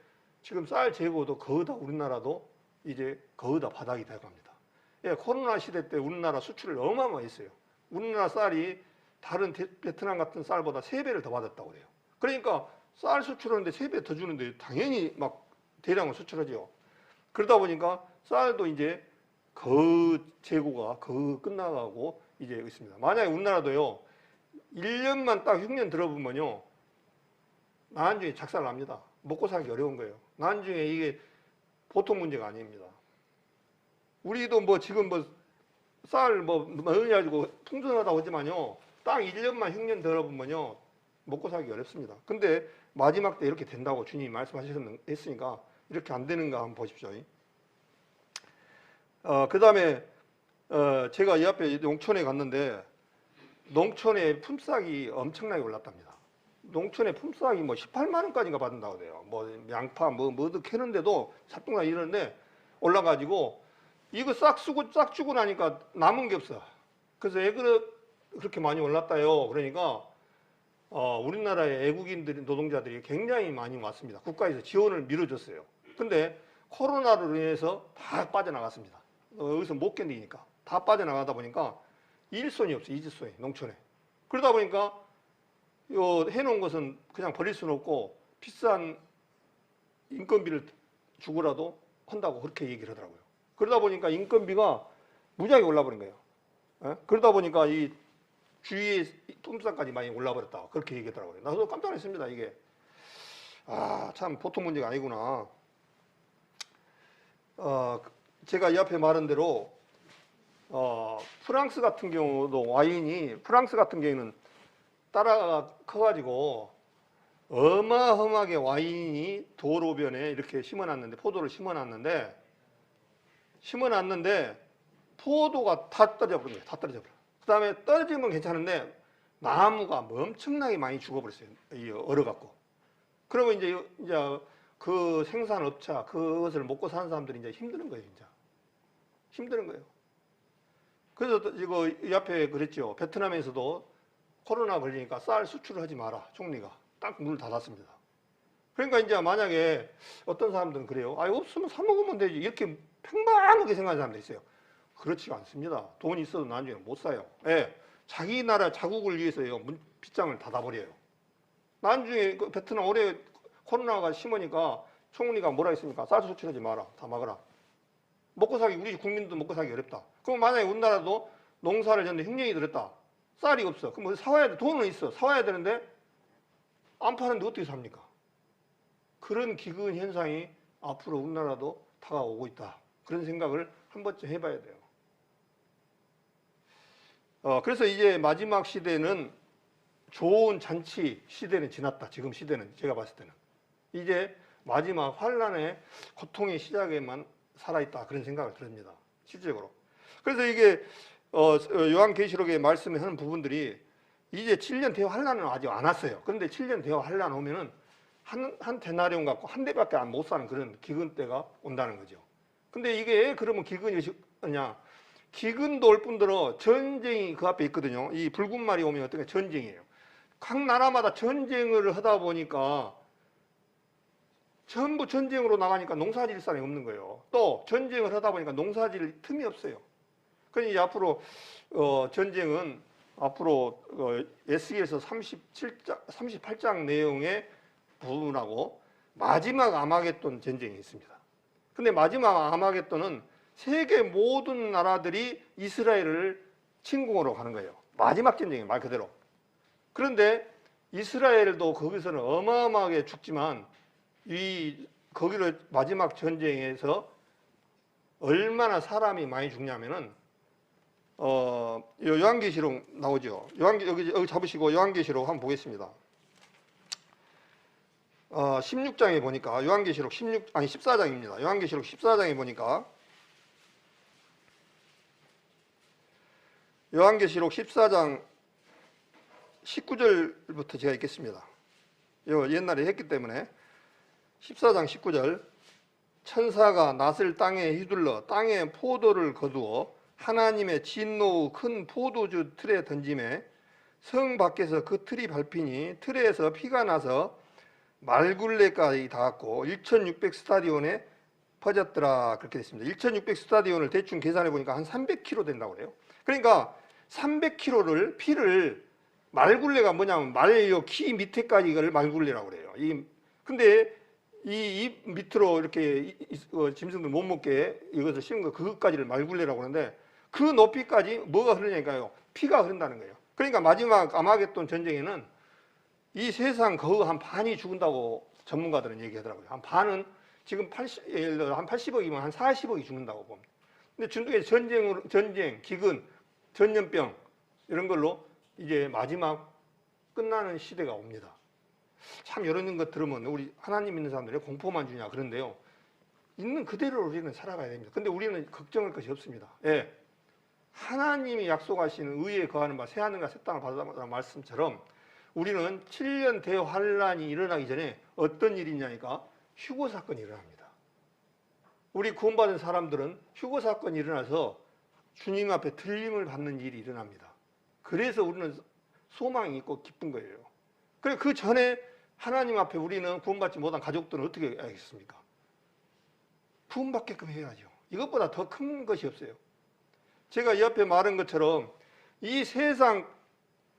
Speaker 1: 지금 쌀 재고도 거의 다 우리나라도 이제 거의 다 바닥이 돼갑니다. 코로나 시대 때 우리나라 수출을 어마어마하게 했어요. 우리나라 쌀이 다른 베트남 같은 쌀보다 3배를 더 받았다고 그래요. 그러니까 쌀 수출하는데 3배 더 주는데 당연히 막 대량을 수출하죠. 그러다 보니까 쌀도 이제 거의 재고가 거의 끝나가고 이제 있습니다. 만약에 우리나라도요 1년만 딱 흉년 들어보면요 나중에 작살 납니다. 먹고 살기 어려운 거예요. 나중에 이게 보통 문제가 아닙니다. 우리도 지금 쌀 넣어가지고 풍성하다고 하지만요 딱 1년만 흉년 들어보면요 먹고 살기 어렵습니다. 근데 마지막 때 이렇게 된다고 주님이 말씀하셨으니까 이렇게 안 되는가 한번 보십시오. 그 다음에 제가 이 앞에 농촌에 갔는데 농촌에 품삯이 엄청나게 올랐답니다. 농촌에 품삯이 18만 원까지인가 받는다고 그래요. 양파 뭐도 캐는데도 삽동나 이러는데 올라가지고 이거 싹 주고 나니까 남은 게 없어. 그래서 왜 그렇게 많이 올랐다요. 그러니까 우리나라의 외국인들이 노동자들이 굉장히 많이 왔습니다. 국가에서 지원을 밀어줬어요. 근데 코로나로 인해서 다 빠져나갔습니다. 여기서 못 견디니까 다 빠져나가다 보니까 일손이 없어요. 이직손이 농촌에. 그러다 보니까 해놓은 것은 그냥 버릴 수는 없고 비싼 인건비를 주고라도 한다고 그렇게 얘기를 하더라고요. 그러다 보니까 인건비가 무지하게 올라버린 거예요. 예? 그러다 보니까 이 주위에 똠산까지 많이 올라버렸다. 그렇게 얘기하더라고요. 나도 깜짝 놀랐습니다. 이게. 아, 참 보통 문제가 아니구나. 제가 이 앞에 말한 대로 프랑스 같은 경우도 프랑스 같은 경우는 따라가 커가지고 어마어마하게 와인이 도로변에 이렇게 포도를 심어놨는데 포도가 다 떨어져버린 거예요. 다 떨어져버려. 그 다음에 떨어지면 괜찮은데 나무가 엄청나게 많이 죽어버렸어요. 얼어갖고. 그러면 이제 그 생산업체, 그것을 먹고 사는 사람들이 이제 힘드는 거예요, 진짜. 힘드는 거예요. 그래서 이거 이 앞에 그랬죠. 베트남에서도 코로나 걸리니까 쌀 수출을 하지 마라. 총리가 딱 문을 닫았습니다. 그러니까 이제 만약에 어떤 사람들은 그래요. 아, 없으면 사 먹으면 되지. 이렇게 평범하게 생각하는 사람도 있어요. 그렇지가 않습니다. 돈이 있어도 나중에 못 사요. 예, 자기 나라 자국을 위해서요. 빗장을 닫아버려요. 나중에 그 베트남 올해 코로나가 심하니까 총리가 뭐라 했습니까? 쌀 수출하지 마라. 다 막아라. 우리 국민도 먹고 살기 어렵다. 그럼 만약에 우리나라도 농사를 졌는데 흉년이 들었다. 쌀이 없어. 그럼 사와야 돼. 돈은 있어. 사와야 되는데 안 파는데 어떻게 삽니까? 그런 기근 현상이 앞으로 우리나라도 다가오고 있다. 그런 생각을 한 번쯤 해봐야 돼요. 그래서 이제 마지막 시대는 좋은 잔치 시대는 지났다. 지금 시대는 제가 봤을 때는 이제 마지막 환란의 고통의 시작에만 살아있다. 그런 생각을 듭니다. 실질적으로. 그래서 이게 요한계시록에 말씀하는 부분들이 이제 7년 대화 환란은 아직 안 왔어요. 그런데 7년 대화 환란 오면은 한 데나리온 갖고 한 대밖에 못 사는 그런 기근 때가 온다는 거죠. 근데 이게 그러면 기근이 뭐냐? 기근도 올 뿐더러 전쟁이 그 앞에 있거든요. 이 붉은 말이 오면 어떤 게 전쟁이에요. 각 나라마다 전쟁을 하다 보니까 전부 전쟁으로 나가니까 농사질 사람이 없는 거예요. 또 전쟁을 하다 보니까 농사질 틈이 없어요. 그러니 이제 앞으로 전쟁은 앞으로 에스겔서 38장 내용의 부분하고 마지막 아마겟돈 전쟁이 있습니다. 근데 마지막 아마겟돈은 세계 모든 나라들이 이스라엘을 침공하러 가는 거예요. 마지막 전쟁이에요, 말 그대로. 그런데 이스라엘도 거기서는 어마어마하게 죽지만 거기를 마지막 전쟁에서 얼마나 사람이 많이 죽냐면은 요한계시록 나오죠. 여기 잡으시고 요한계시록 한번 보겠습니다. 16장에 보니까 요한계시록 14장입니다. 요한계시록 14장에 보니까 요한계시록 14장 19절부터 제가 읽겠습니다. 옛날에 했기 때문에 14장 19절 천사가 낫을 땅에 휘둘러 땅에 포도를 거두어 하나님의 진노의 큰 포도주 틀에 던짐에 성 밖에서 그 틀이 밟히니 틀에서 피가 나서 말굴레까지 닿았고 1600 스타디온에 퍼졌더라. 그렇게 됐습니다. 1600 스타디온을 대충 계산해 보니까 한 300km 된다고 그래요. 그러니까 300km를 피를 말굴레가 뭐냐면 키 밑에까지 이걸 말굴레라고 그래요. 근데 이 밑으로 이렇게 짐승들 못 먹게 이것을 씌운 거 그것까지를 말굴레라고 하는데 그 높이까지 뭐가 흐르냐니까요. 피가 흐른다는 거예요. 그러니까 마지막 아마겟돈 전쟁에는 이 세상 거의 한 반이 죽는다고 전문가들은 얘기하더라고요. 한 반은 지금 예를 들어 한 80억이면 한 40억이 죽는다고 봅니다. 근데 중국의 전쟁, 기근, 전염병 이런 걸로 이제 마지막 끝나는 시대가 옵니다. 참 이런 것 들으면 우리 하나님 믿는 사람들이 공포만 주냐 그런데요. 있는 그대로 우리는 살아가야 됩니다. 근데 우리는 걱정할 것이 없습니다. 예. 하나님이 약속하시는 의에 거하는 바 새하늘과 새 땅을 받았다는 말씀처럼 우리는 7년 대환란이 일어나기 전에 어떤 일이 있냐니까 휴거 사건이 일어납니다. 우리 구원받은 사람들은 휴거 사건이 일어나서 주님 앞에 들림을 받는 일이 일어납니다. 그래서 우리는 소망이 있고 기쁜 거예요. 그 전에 하나님 앞에 우리는 구원받지 못한 가족들은 어떻게 하겠습니까? 구원받게끔 해야죠. 이것보다 더 큰 것이 없어요. 제가 이 앞에 말한 것처럼 이 세상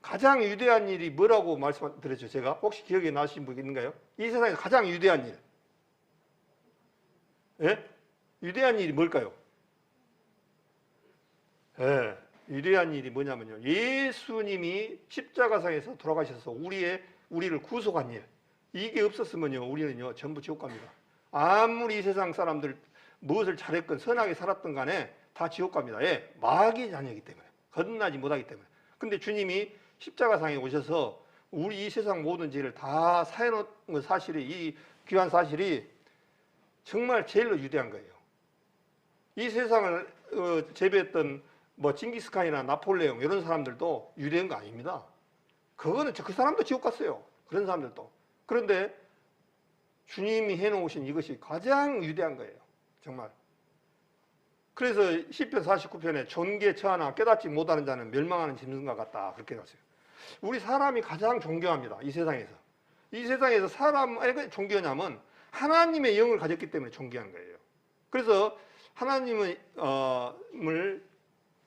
Speaker 1: 가장 위대한 일이 뭐라고 말씀드렸죠? 제가 혹시 기억이 나시는 분 있는가요? 이 세상에서 가장 위대한 일. 예? 위대한 일이 뭘까요? 예, 위대한 일이 뭐냐면요. 예수님이 십자가상에서 돌아가셔서 우리를 구속한 일. 이게 없었으면요, 우리는요, 전부 지옥 갑니다. 아무리 이 세상 사람들 무엇을 잘했건 선하게 살았던 간에 다 지옥 갑니다. 예, 마귀 자녀이기 때문에. 거듭나지 못하기 때문에. 근데 주님이 십자가상에 오셔서 우리 이 세상 모든 죄를 다 사해놓은 사실이, 이 귀한 사실이 정말 제일로 위대한 거예요. 이 세상을 제비했던 뭐 징기스칸이나 나폴레옹 이런 사람들도 유대한 거 아닙니다. 그거는 그 사람도 지옥 갔어요. 그런 사람들도. 그런데 주님이 해놓으신 이것이 가장 위대한 거예요. 정말. 그래서 시편 49편에 존귀에 처하나 깨닫지 못하는 자는 멸망하는 짐승과 같다. 그렇게 갔어요. 우리 사람이 가장 존경합니다. 이 세상에서. 이 세상에서 사람을 왜 존경하냐면 하나님의 영을 가졌기 때문에 존경한 거예요. 그래서 하나님을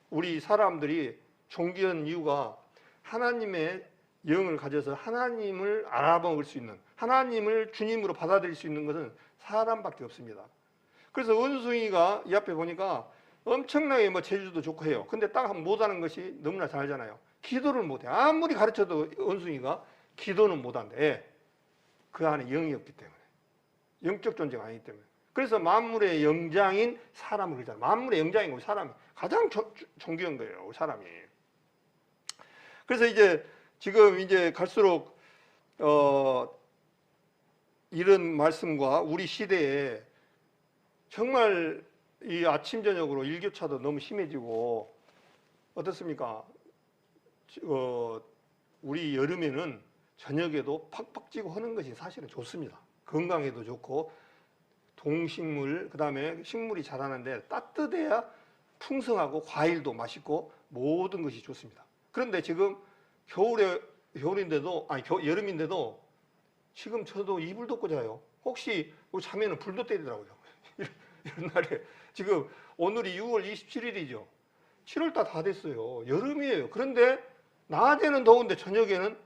Speaker 1: 우리 사람들이 존경하는 이유가 하나님의 영을 가져서 하나님을 알아먹을 수 있는, 하나님을 주님으로 받아들일 수 있는 것은 사람밖에 없습니다. 그래서 원숭이가 이 앞에 보니까 엄청나게 뭐 재주도 좋고 해요. 근데 딱 못하는 것이 너무나 잘 알잖아요. 기도를 못해. 아무리 가르쳐도 원숭이가 기도는 못한대. 그 안에 영이 없기 때문에. 영적 존재가 아니기 때문에. 그래서 만물의 영장인 사람을 그러잖아요. 만물의 영장인 사람이 가장 존귀한 거예요. 사람이. 그래서 이제 지금 이제 갈수록 이런 말씀과 우리 시대에 정말 이 아침 저녁으로 일교차도 너무 심해지고 어떻습니까? 우리 여름에는 저녁에도 팍팍 찌고 하는 것이 사실은 좋습니다. 건강에도 좋고 동식물 그다음에 식물이 자라는데 따뜻해야 풍성하고 과일도 맛있고 모든 것이 좋습니다. 그런데 지금 겨울인데도 여름인데도 지금 저도 이불 덮고 자요. 혹시 자면은 불도 때리더라고요. 이런 날에 지금 오늘이 6월 27일이죠. 7월달 다 됐어요. 여름이에요. 그런데 낮에는 더운데 저녁에는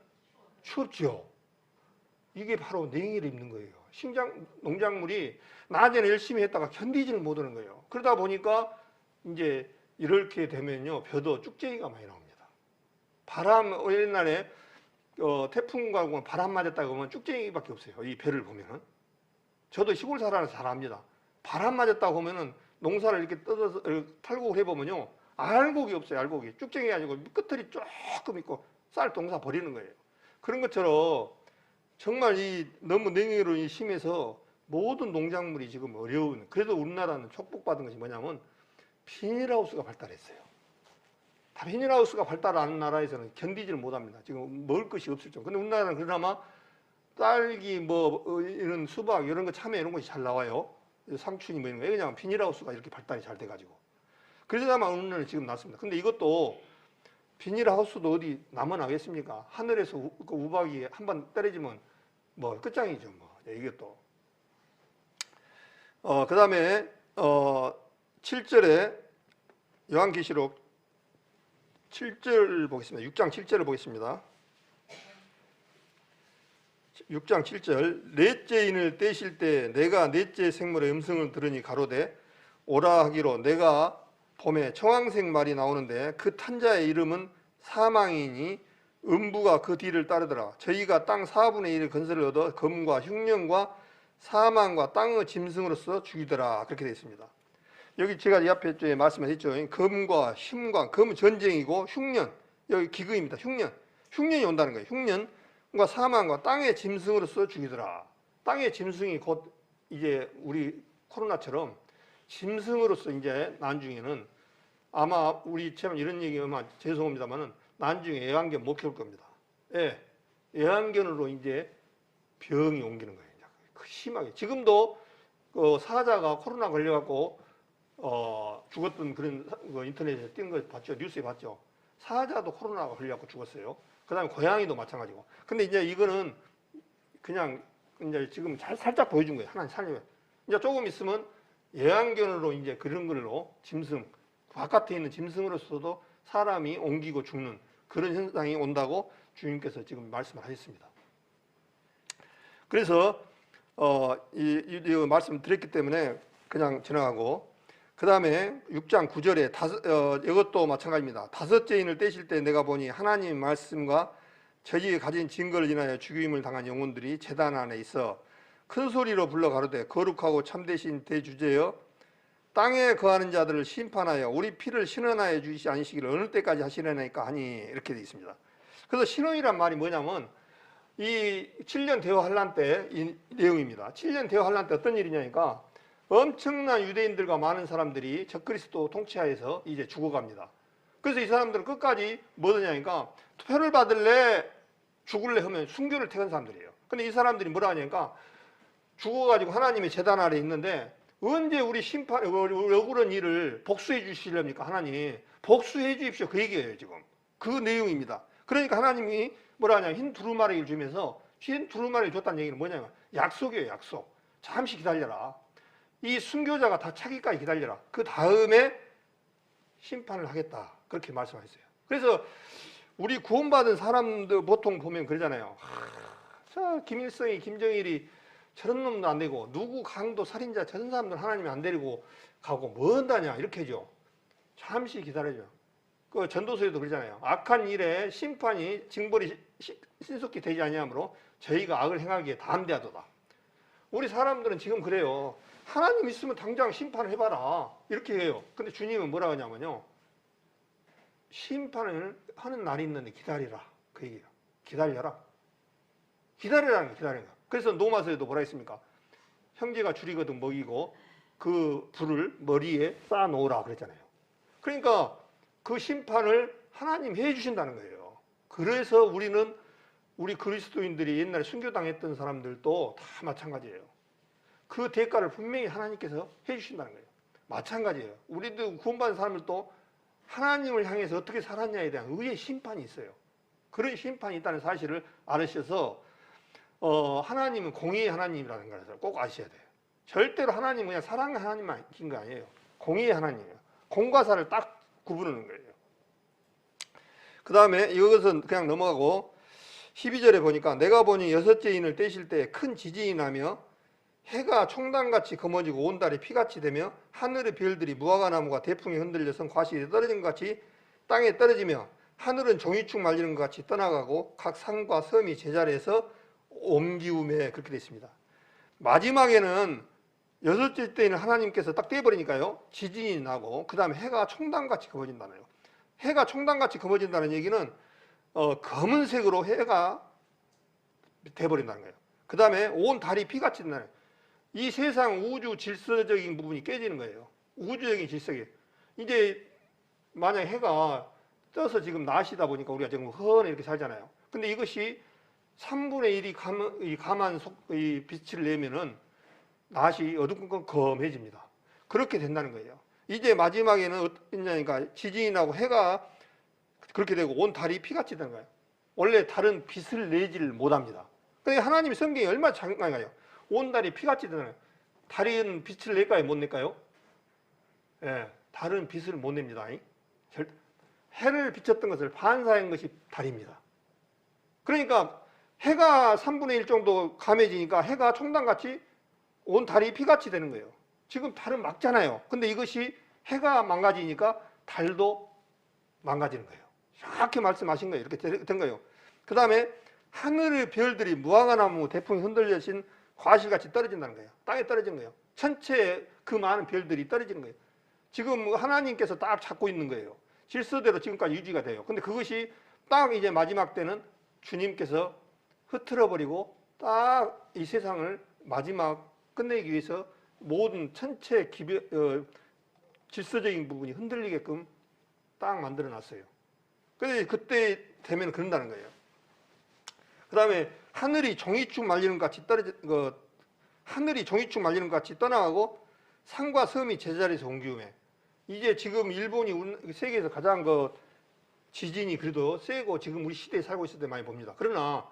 Speaker 1: 춥죠. 이게 바로 냉이를 입는 거예요. 농작물이 낮에는 열심히 했다가 견디지를 못하는 거예요. 그러다 보니까 이제 이렇게 되면요, 벼도 쭉쟁이가 많이 나옵니다. 옛날에 태풍과 보면 바람 맞았다고 하면 쭉쟁이밖에 없어요. 이 벼를 보면은. 저도 시골 살아서 잘 압니다. 바람 맞았다고 하면은 농사를 이렇게 뜯어서 탈곡을 해보면요, 알곡이 없어요. 알곡이 쭉쟁이 아니고 끝들이 조금 있고 쌀 농사 버리는 거예요. 그런 것처럼 정말 너무 냉해로 심해서 모든 농작물이 지금 어려운. 그래도 우리나라는 축복받은 것이 뭐냐면 비닐하우스가 발달했어요. 다 비닐하우스가 발달하는 나라에서는 견디지를 못합니다. 지금 먹을 것이 없을 정도. 근데 우리나라는 그나마 딸기 이런 수박 이런 거 참외 이런 것이 잘 나와요. 상추니 뭐 이런 거. 왜냐하면 비닐하우스가 이렇게 발달이 잘 돼가지고. 그래서 아마 우리나라는 지금 났습니다. 근데 이것도 비닐하우스도 어디 남아나겠습니까? 하늘에서 우박이 한 번 떨어지면 뭐 끝장이죠. 이것도. 그 다음에 7절에 요한계시록 7절 보겠습니다. 6장 7절을 보겠습니다. 6장 7절 넷째 인을 떼실 때 내가 넷째 생물의 음성을 들으니 가로되 오라 하기로 내가 봄에 청황색 말이 나오는데 그 탄자의 이름은 사망이니 음부가 그 뒤를 따르더라. 저희가 땅 4분의 1의 건설을 얻어 검과 흉년과 사망과 땅의 짐승으로서 죽이더라. 그렇게 되어 있습니다. 여기 제가 이 앞에 말씀하셨죠. 검과 힘과 검은 전쟁이고 흉년 여기 기근입니다. 흉년이 온다는 거예요. 흉년과 사망과 땅의 짐승으로서 죽이더라. 땅의 짐승이 곧 이제 우리 코로나처럼 짐승으로서 이제 나중에는 아마 우리 참 이런 얘기하면 죄송합니다만은 나중에 애완견 못 키울 겁니다. 예, 애완견으로 이제 병이 옮기는 거예요. 심하게. 지금도 사자가 코로나 걸려갖고 죽었던 그런 인터넷에 뜬 거 봤죠? 뉴스에 봤죠? 사자도 코로나가 걸려갖고 죽었어요. 그 다음에 고양이도 마찬가지고. 근데 이제 이거는 그냥 이제 지금 살짝 보여준 거예요. 하나님 살려요. 이제 조금 있으면 애완견으로 이제 그런 걸로 짐승, 바깥에 있는 짐승으로서도 사람이 옮기고 죽는 그런 현상이 온다고 주님께서 지금 말씀을 하셨습니다. 그래서 이 말씀을 드렸기 때문에 그냥 지나가고, 그 다음에 6장 9절에 이것도 마찬가지입니다. 다섯째 인을 떼실 때 내가 보니 하나님의 말씀과 저희가 가진 증거를 인하여 죽임을 당한 영혼들이 제단 안에 있어 큰 소리로 불러 가로되 거룩하고 참되신 대주제여 땅에 거하는 자들을 심판하여 우리 피를 신원하여 주시지 않으시기를 어느 때까지 하시려나이까 하니, 이렇게 되어 있습니다. 그래서 신원이란 말이 뭐냐면 이 7년 대화 환란 때 이 내용입니다. 7년 대화 환란 때 어떤 일이냐니까 엄청난 유대인들과 많은 사람들이 적그리스도 통치하에서 이제 죽어갑니다. 그래서 이 사람들은 끝까지 뭐냐니까 투표를 받을래 죽을래 하면 순교를 택한 사람들이에요. 근데 이 사람들이 뭐라 하냐니까 죽어가지고 하나님의 제단 아래 있는데 언제 우리 억울한 일을 복수해 주시렵니까? 하나님 복수해 주십시오, 그 얘기예요. 지금 그 내용입니다. 그러니까 하나님이 뭐라 하냐면 흰 두루마리를 주면서 흰 두루마리를 줬다는 얘기는 뭐냐면 약속이에요. 약속. 잠시 기다려라. 이 순교자가 다 차기까지 기다려라. 그 다음에 심판을 하겠다. 그렇게 말씀하셨어요. 그래서 우리 구원받은 사람들 보통 보면 그러잖아요. 저 김일성이, 김정일이 저런 놈도 안 되고 누구 강도 살인자 저런 사람들 하나님이 안 데리고 가고 뭔다냐 이렇게 하죠. 잠시 기다려줘. 그 전도서에도 그러잖아요. 악한 일에 심판이 징벌이 신속히 되지 아니하므로 저희가 악을 행하기에 담대하도다. 우리 사람들은 지금 그래요. 하나님 있으면 당장 심판을 해봐라 이렇게 해요. 근데 주님은 뭐라 하냐면요, 심판을 하는 날이 있는데 기다리라, 그 얘기예요. 기다려라. 기다리라는 게 기다리는 거야. 그래서 로마서에도 뭐라 했습니까? 형제가 줄이거든 먹이고 그 불을 머리에 쌓아 놓으라 그랬잖아요. 그러니까 그 심판을 하나님 해 주신다는 거예요. 그래서 우리 그리스도인들이 옛날에 순교당했던 사람들도 다 마찬가지예요. 그 대가를 분명히 하나님께서 해 주신다는 거예요. 마찬가지예요. 우리도 구원받은 사람들도 하나님을 향해서 어떻게 살았냐에 대한 의의 심판이 있어요. 그런 심판이 있다는 사실을 알으셔서 하나님은 공의의 하나님이라는 것을 꼭 아셔야 돼요. 절대로 하나님은 그냥 사랑의 하나님만 있는 거 아니에요. 공의의 하나님이에요. 공과 사를 딱 구분하는 거예요. 그 다음에 이것은 그냥 넘어가고 12절에 보니까 내가 보니 여섯째 인을 떼실 때 큰 지진이 나며 해가 총단같이 검어지고 온 달이 피같이 되며 하늘의 별들이 무화과나무가 대풍에 흔들려서 과실이 떨어진 것 같이 땅에 떨어지며 하늘은 종이축 말리는 것 같이 떠나가고 각 산과 섬이 제자리에서 옮기움에, 그렇게 되어 있습니다. 마지막에는 여섯째 때에는 하나님께서 딱 떼버리니까요 지진이 나고 그 다음에 해가 총단같이 검어진다네요. 해가 총단같이 검어진다는 얘기는 검은색으로 해가 돼버린다는 거예요. 그 다음에 온 달이 피같이 된다는 거예요. 이 세상 우주 질서적인 부분이 깨지는 거예요. 우주적인 질서가. 이제 만약 해가 떠서 지금 낮이다 보니까 우리가 지금 훤히 이렇게 살잖아요. 근데 이것이 3분의 1이 감한 이 빛을 내면은 낮이 어두컴컴해집니다. 그렇게 된다는 거예요. 이제 마지막에는 어떠냐니까 지진이 나고 해가 그렇게 되고 온 달이 피같이 되는 거예요. 원래 달은 빛을 내지를 못합니다. 그러니까 하나님의 성경이 얼마나 장난가요. 온 달이 피같이 되는 거예요. 달은 빛을 낼까요? 못 낼까요? 예, 달은 빛을 못 냅니다. 해를 비쳤던 것을 반사한 것이 달입니다. 그러니까 해가 3분의 1 정도 감해지니까 해가 총단같이 온 달이 피같이 되는 거예요. 지금 달은 막잖아요. 근데 이것이 해가 망가지니까 달도 망가지는 거예요. 정확히 말씀하신 거예요. 이렇게 된 거예요. 그 다음에 하늘의 별들이 무화과나무 대풍에 흔들려진 과실같이 떨어진다는 거예요. 땅에 떨어진 거예요. 전체 그 많은 별들이 떨어지는 거예요. 지금 하나님께서 딱 잡고 있는 거예요. 질서대로 지금까지 유지가 돼요. 근데 그것이 딱 이제 마지막 때는 주님께서 흐트러버리고 딱 이 세상을 마지막 끝내기 위해서 모든 전체 질서적인 부분이 흔들리게끔 딱 만들어 놨어요. 그래서 그때 되면 그런다는 거예요. 그 다음에 하늘이 종이축 말리는 것 같이 하늘이 종이축 말리는 것 같이 떠나가고 산과 섬이 제자리에서 옮기우매. 이제 지금 일본이 세계에서 가장 지진이 그래도 세고 지금 우리 시대에 살고 있을 때 많이 봅니다. 그러나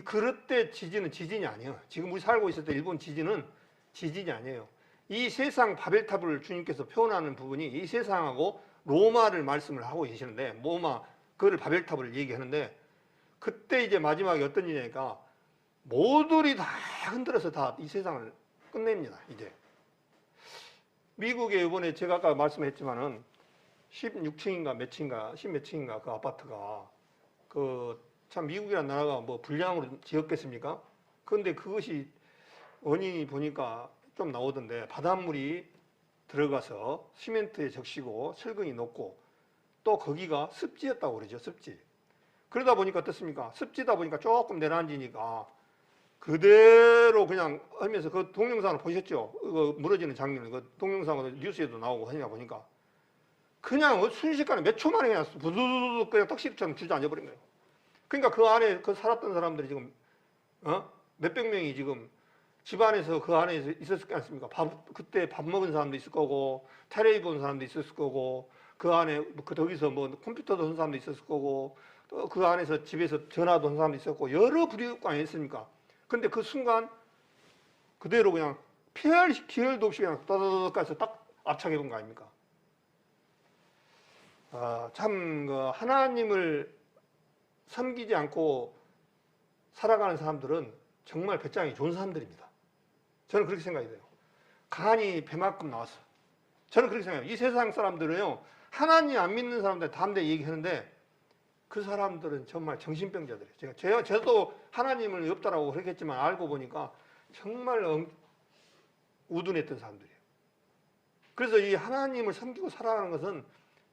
Speaker 1: 그때 지진은 지진이 아니에요. 지금 우리 살고 있을 때 일본 지진은 지진이 아니에요. 이 세상 바벨탑을 주님께서 표현하는 부분이 이 세상하고 로마를 말씀을 하고 계시는데 로마 그거를 바벨탑을 얘기하는데 그때 이제 마지막에 어떤 일이냐니까 모두리 다 흔들어서 다 이 세상을 끝냅니다. 이제 미국에 이번에 제가 아까 말씀했지만은 16층인가 몇 층인가 10몇 층인가 그 아파트가 그 참 미국이라는 나라가 뭐 불량으로 지었겠습니까? 그런데 그것이 원인이 보니까 좀 나오던데 바닷물이 들어가서 시멘트에 적시고 철근이 녹고 또 거기가 습지였다고 그러죠. 습지. 그러다 보니까 어떻습니까? 습지다 보니까 조금 내려앉으니까 그대로 그냥 하면서 그 동영상을 보셨죠? 그 무너지는 장면, 그 동영상은 뉴스에도 나오고 하냐 보니까 그냥 순식간에 몇 초 만에 그냥 부두두두 그냥 떡시처럼 주저앉아 버린 거예요. 그러니까 그 안에 그 살았던 사람들이 지금 몇백 명이 지금 집 안에서 그 안에 있었을 거 아닙니까? 그때 밥 먹은 사람도 있을 거고 텔레비 본 사람도 있었을 거고 그 안에 거기서 뭐 컴퓨터도 한 사람도 있었을 거고 또 그 안에서 집에서 전화도 한 사람도 있었고 여러 부류가 아니었습니까? 근데 그 순간 그대로 그냥 기혈도 없이 그냥 따다다닥 해서 딱 압착해 본 거 아닙니까? 참 하나님을 섬기지 않고 살아가는 사람들은 정말 배짱이 좋은 사람들입니다. 저는 그렇게 생각이 돼요. 간이 배만큼 나왔어. 저는 그렇게 생각해요. 이 세상 사람들은요, 하나님 안 믿는 사람들 다음대 얘기하는데 그 사람들은 정말 정신병자들이에요. 저도 하나님을 없다라고 그랬겠지만 알고 보니까 정말 우둔했던 사람들이에요. 그래서 이 하나님을 섬기고 살아가는 것은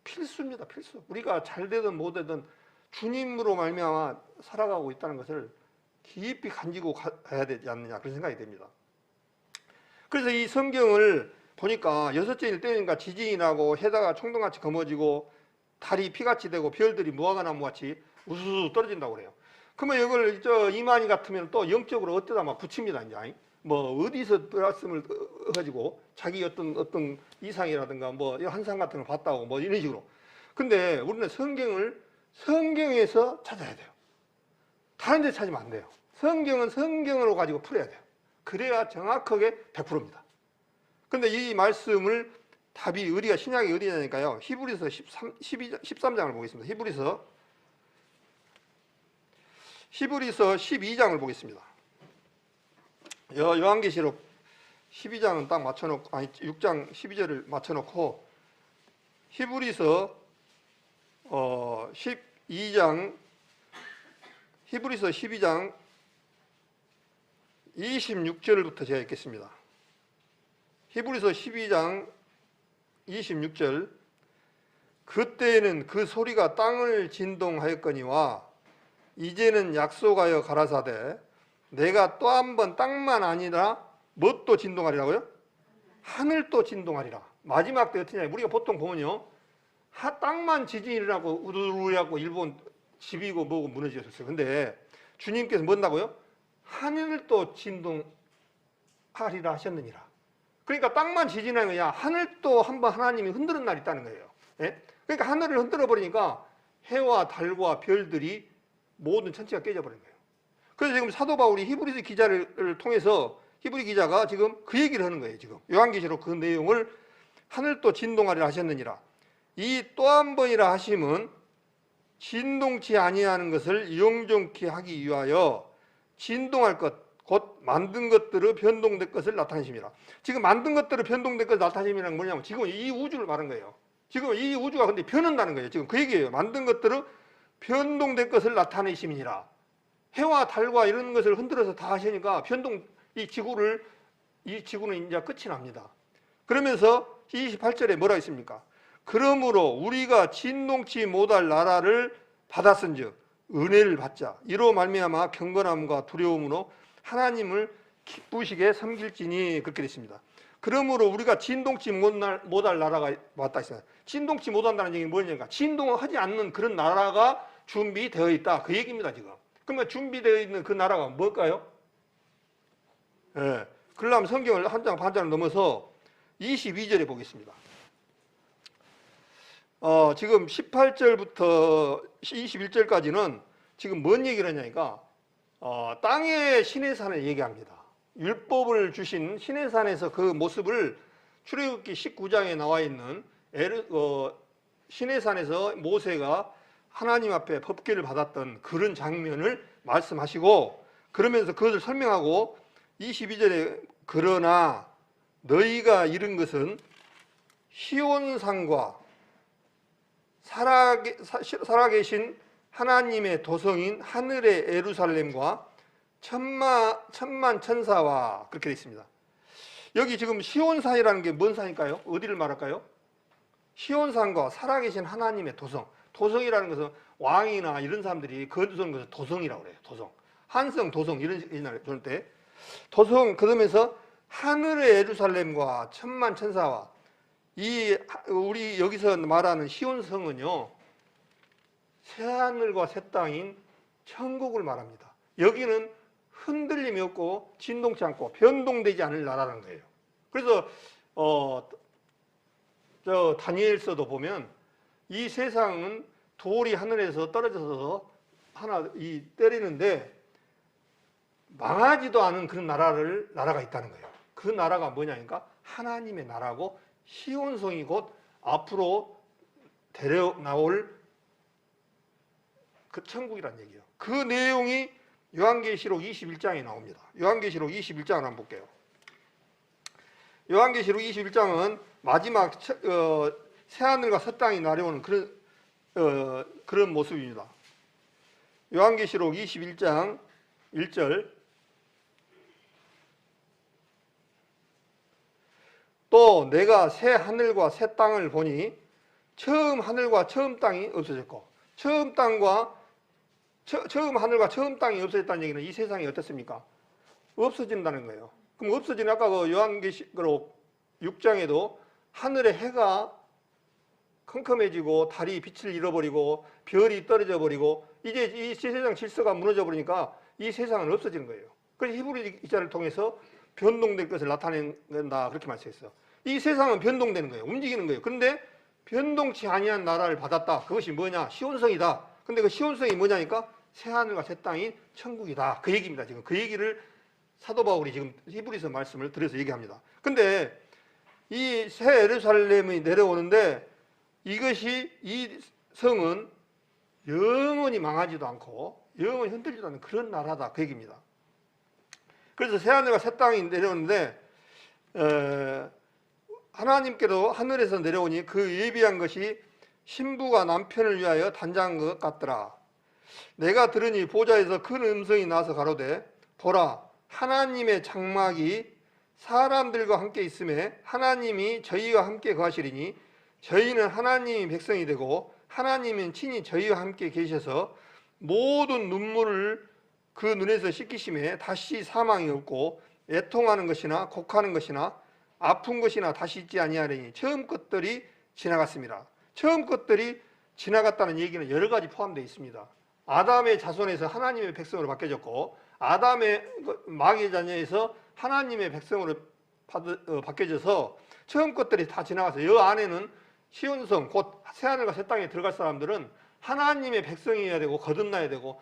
Speaker 1: 필수입니다. 필수. 우리가 잘 되든 못 되든 주님으로 말미암아 살아가고 있다는 것을 깊이 간지고 가야 되지 않느냐 그런 생각이 됩니다. 그래서 이 성경을 보니까 여섯째일 때니까 지진이 나고 해다가 총동같이 검어지고 달이 피같이 되고 별들이 무화과나무같이 우수수 떨어진다고 그래요. 그러면 이걸 이만희 같으면 또 영적으로 어디다 막 붙입니다. 이제 뭐 어디서 말씀을 가지고 자기 어떤 이상이라든가 뭐 환상 같은 걸 봤다고 뭐 이런 식으로. 근데 우리는 성경에서 찾아야 돼요. 다른 데 찾으면 안 돼요. 성경은 성경으로 가지고 풀어야 돼요. 그래야 정확하게 100%입니다. 근데 이 말씀을 답이 어디가 신약이 어디냐니까요. 히브리서 13장을 보겠습니다. 히브리서 12장을 보겠습니다. 요한계시록 12장은 딱 맞춰놓고 6장 12절을 맞춰놓고 히브리서 12장 26절부터 제가 읽겠습니다. 히브리서 12장 26절 그때에는 그 소리가 땅을 진동하였거니와 이제는 약속하여 가라사대 내가 또 한 번 땅만 아니라 뭣도 진동하리라고요? 하늘도 진동하리라. 마지막 때 어떠냐? 우리가 보통 보면요, 땅만 지진이 일어나고 우르르하고 일본 집이고 뭐고 무너졌어요. 근데 주님께서 뭔다고요? 하늘도 진동하리라 하셨느니라. 그러니까 땅만 지진하는 거야. 하늘도 한번 하나님이 흔드는 날이 있다는 거예요. 예? 그러니까 하늘을 흔들어 버리니까 해와 달과 별들이 모든 천체가 깨져버린 거예요. 그래서 지금 사도 바울이 히브리서 기자를 통해서 히브리 기자가 지금 그 얘기를 하는 거예요. 지금 요한계시록 그 내용을 하늘도 진동하리라 하셨느니라. 이 또 한 번이라 하심은 진동치 아니하는 것을 영존케 하기 위하여 진동할 것 곧 만든 것들의 변동된 것을 나타내심이라. 지금 만든 것들의 변동된 것을 나타내심이란 뭐냐면 지금 이 우주를 말한 거예요. 지금 이 우주가 근데 변한다는 거예요. 지금 그 얘기예요. 만든 것들의 변동된 것을 나타내심이니라. 해와 달과 이런 것을 흔들어서 다 하시니까 이 지구는 이제 끝이 납니다. 그러면서 28절에 뭐라 했습니까? 그러므로 우리가 진동치 못할 나라를 받았은즉 은혜를 받자. 이로 말미암아 경건함과 두려움으로 하나님을 기쁘시게 섬길지니 그렇게 됐습니다. 그러므로 우리가 진동치 못할 나라가 왔다 했습니다. 진동치 못한다는 얘기는 뭐냐니까 진동을 하지 않는 그런 나라가 준비되어 있다. 그 얘기입니다. 지금. 그러면 준비되어 있는 그 나라가 뭘까요? 예. 그러려면 성경을 한 장 반장을 넘어서 22절에 보겠습니다. 지금 18절부터 21절까지는 지금 뭔 얘기를 하냐니까 땅의 시내산을 얘기합니다. 율법을 주신 시내산에서 그 모습을 출애굽기 19장에 나와 있는 시내산에서 모세가 하나님 앞에 법궤를 받았던 그런 장면을 말씀하시고 그러면서 그것을 설명하고 22절에 그러나 너희가 이룬 것은 시온산과 살아계신 하나님의 도성인 하늘의 예루살렘과 천만 천사와 그렇게 되어 있습니다. 여기 지금 시온산이라는 게 뭔 산일까요? 어디를 말할까요? 시온산과 살아계신 하나님의 도성. 도성이라는 것은 왕이나 이런 사람들이 거두는 것을 도성이라고 그래요. 도성. 한성, 도성 이런 때 도성. 그러면서 하늘의 예루살렘과 천만 천사와 우리 여기서 말하는 시온성은요, 새하늘과 새 땅인 천국을 말합니다. 여기는 흔들림이 없고 진동치 않고 변동되지 않을 나라라는 거예요. 그래서 저 다니엘서도 보면 이 세상은 돌이 하늘에서 떨어져서 하나 때리는데 망하지도 않은 그런 나라가 있다는 거예요. 그 나라가 뭐냐니까 하나님의 나라고 시온성이 곧 앞으로 데려 나올 그 천국이란 얘기예요. 그 내용이 요한계시록 21장에 나옵니다. 요한계시록 21장을 한번 볼게요. 요한계시록 21장은 마지막 새하늘과 새 땅이 내려오는 그런 모습입니다. 요한계시록 21장 1절. 또 내가 새 하늘과 새 땅을 보니 처음 하늘과 처음 땅이 없어졌고, 처음 하늘과 처음 땅이 없어졌다는 얘기는 이 세상이 어떻습니까? 없어진다는 거예요. 그럼 없어지는 아까 그 요한계시록 6장에도 하늘의 해가 컴컴해지고 달이 빛을 잃어버리고 별이 떨어져 버리고 이제 이 세상 질서가 무너져 버리니까 이 세상은 없어지는 거예요. 그래서 히브리 기자를 통해서 변동될 것을 나타낸다 그렇게 말씀했어요. 이 세상은 변동되는 거예요. 움직이는 거예요. 그런데 변동치 아니한 나라를 받았다. 그것이 뭐냐? 시온성이다. 근데 그 시온성이 뭐냐니까 새하늘과 새 땅인 천국이다. 그 얘기입니다. 지금 그 얘기를 사도 바울이 지금 히브리서 말씀을 들어서 얘기합니다. 근데 이 새 예루살렘이 내려오는데 이것이 이 성은 영원히 망하지도 않고 영원히 흔들리지도 않는 그런 나라다. 그 얘기입니다. 그래서 새하늘과 새 땅이 내려오는데 하나님께도 하늘에서 내려오니 그 예비한 것이 신부가 남편을 위하여 단장한 것 같더라. 내가 들으니 보좌에서 큰 음성이 나서 가로되 보라 하나님의 장막이 사람들과 함께 있음에 하나님이 저희와 함께 거하시리니 저희는 하나님의 백성이 되고 하나님은 친히 저희와 함께 계셔서 모든 눈물을 그 눈에서 씻기심에 다시 사망이 없고 애통하는 것이나 곡하는 것이나 아픈 것이나 다시 있지 아니하리니 처음 것들이 지나갔습니다. 처음 것들이 지나갔다는 얘기는 여러 가지 포함되어 있습니다. 아담의 자손에서 하나님의 백성으로 바뀌어졌고 아담의 마귀의 자녀에서 하나님의 백성으로 바뀌어져서 처음 것들이 다 지나가서 이 안에는 시온성 곧 새하늘과 새 땅에 들어갈 사람들은 하나님의 백성이어야 되고 거듭나야 되고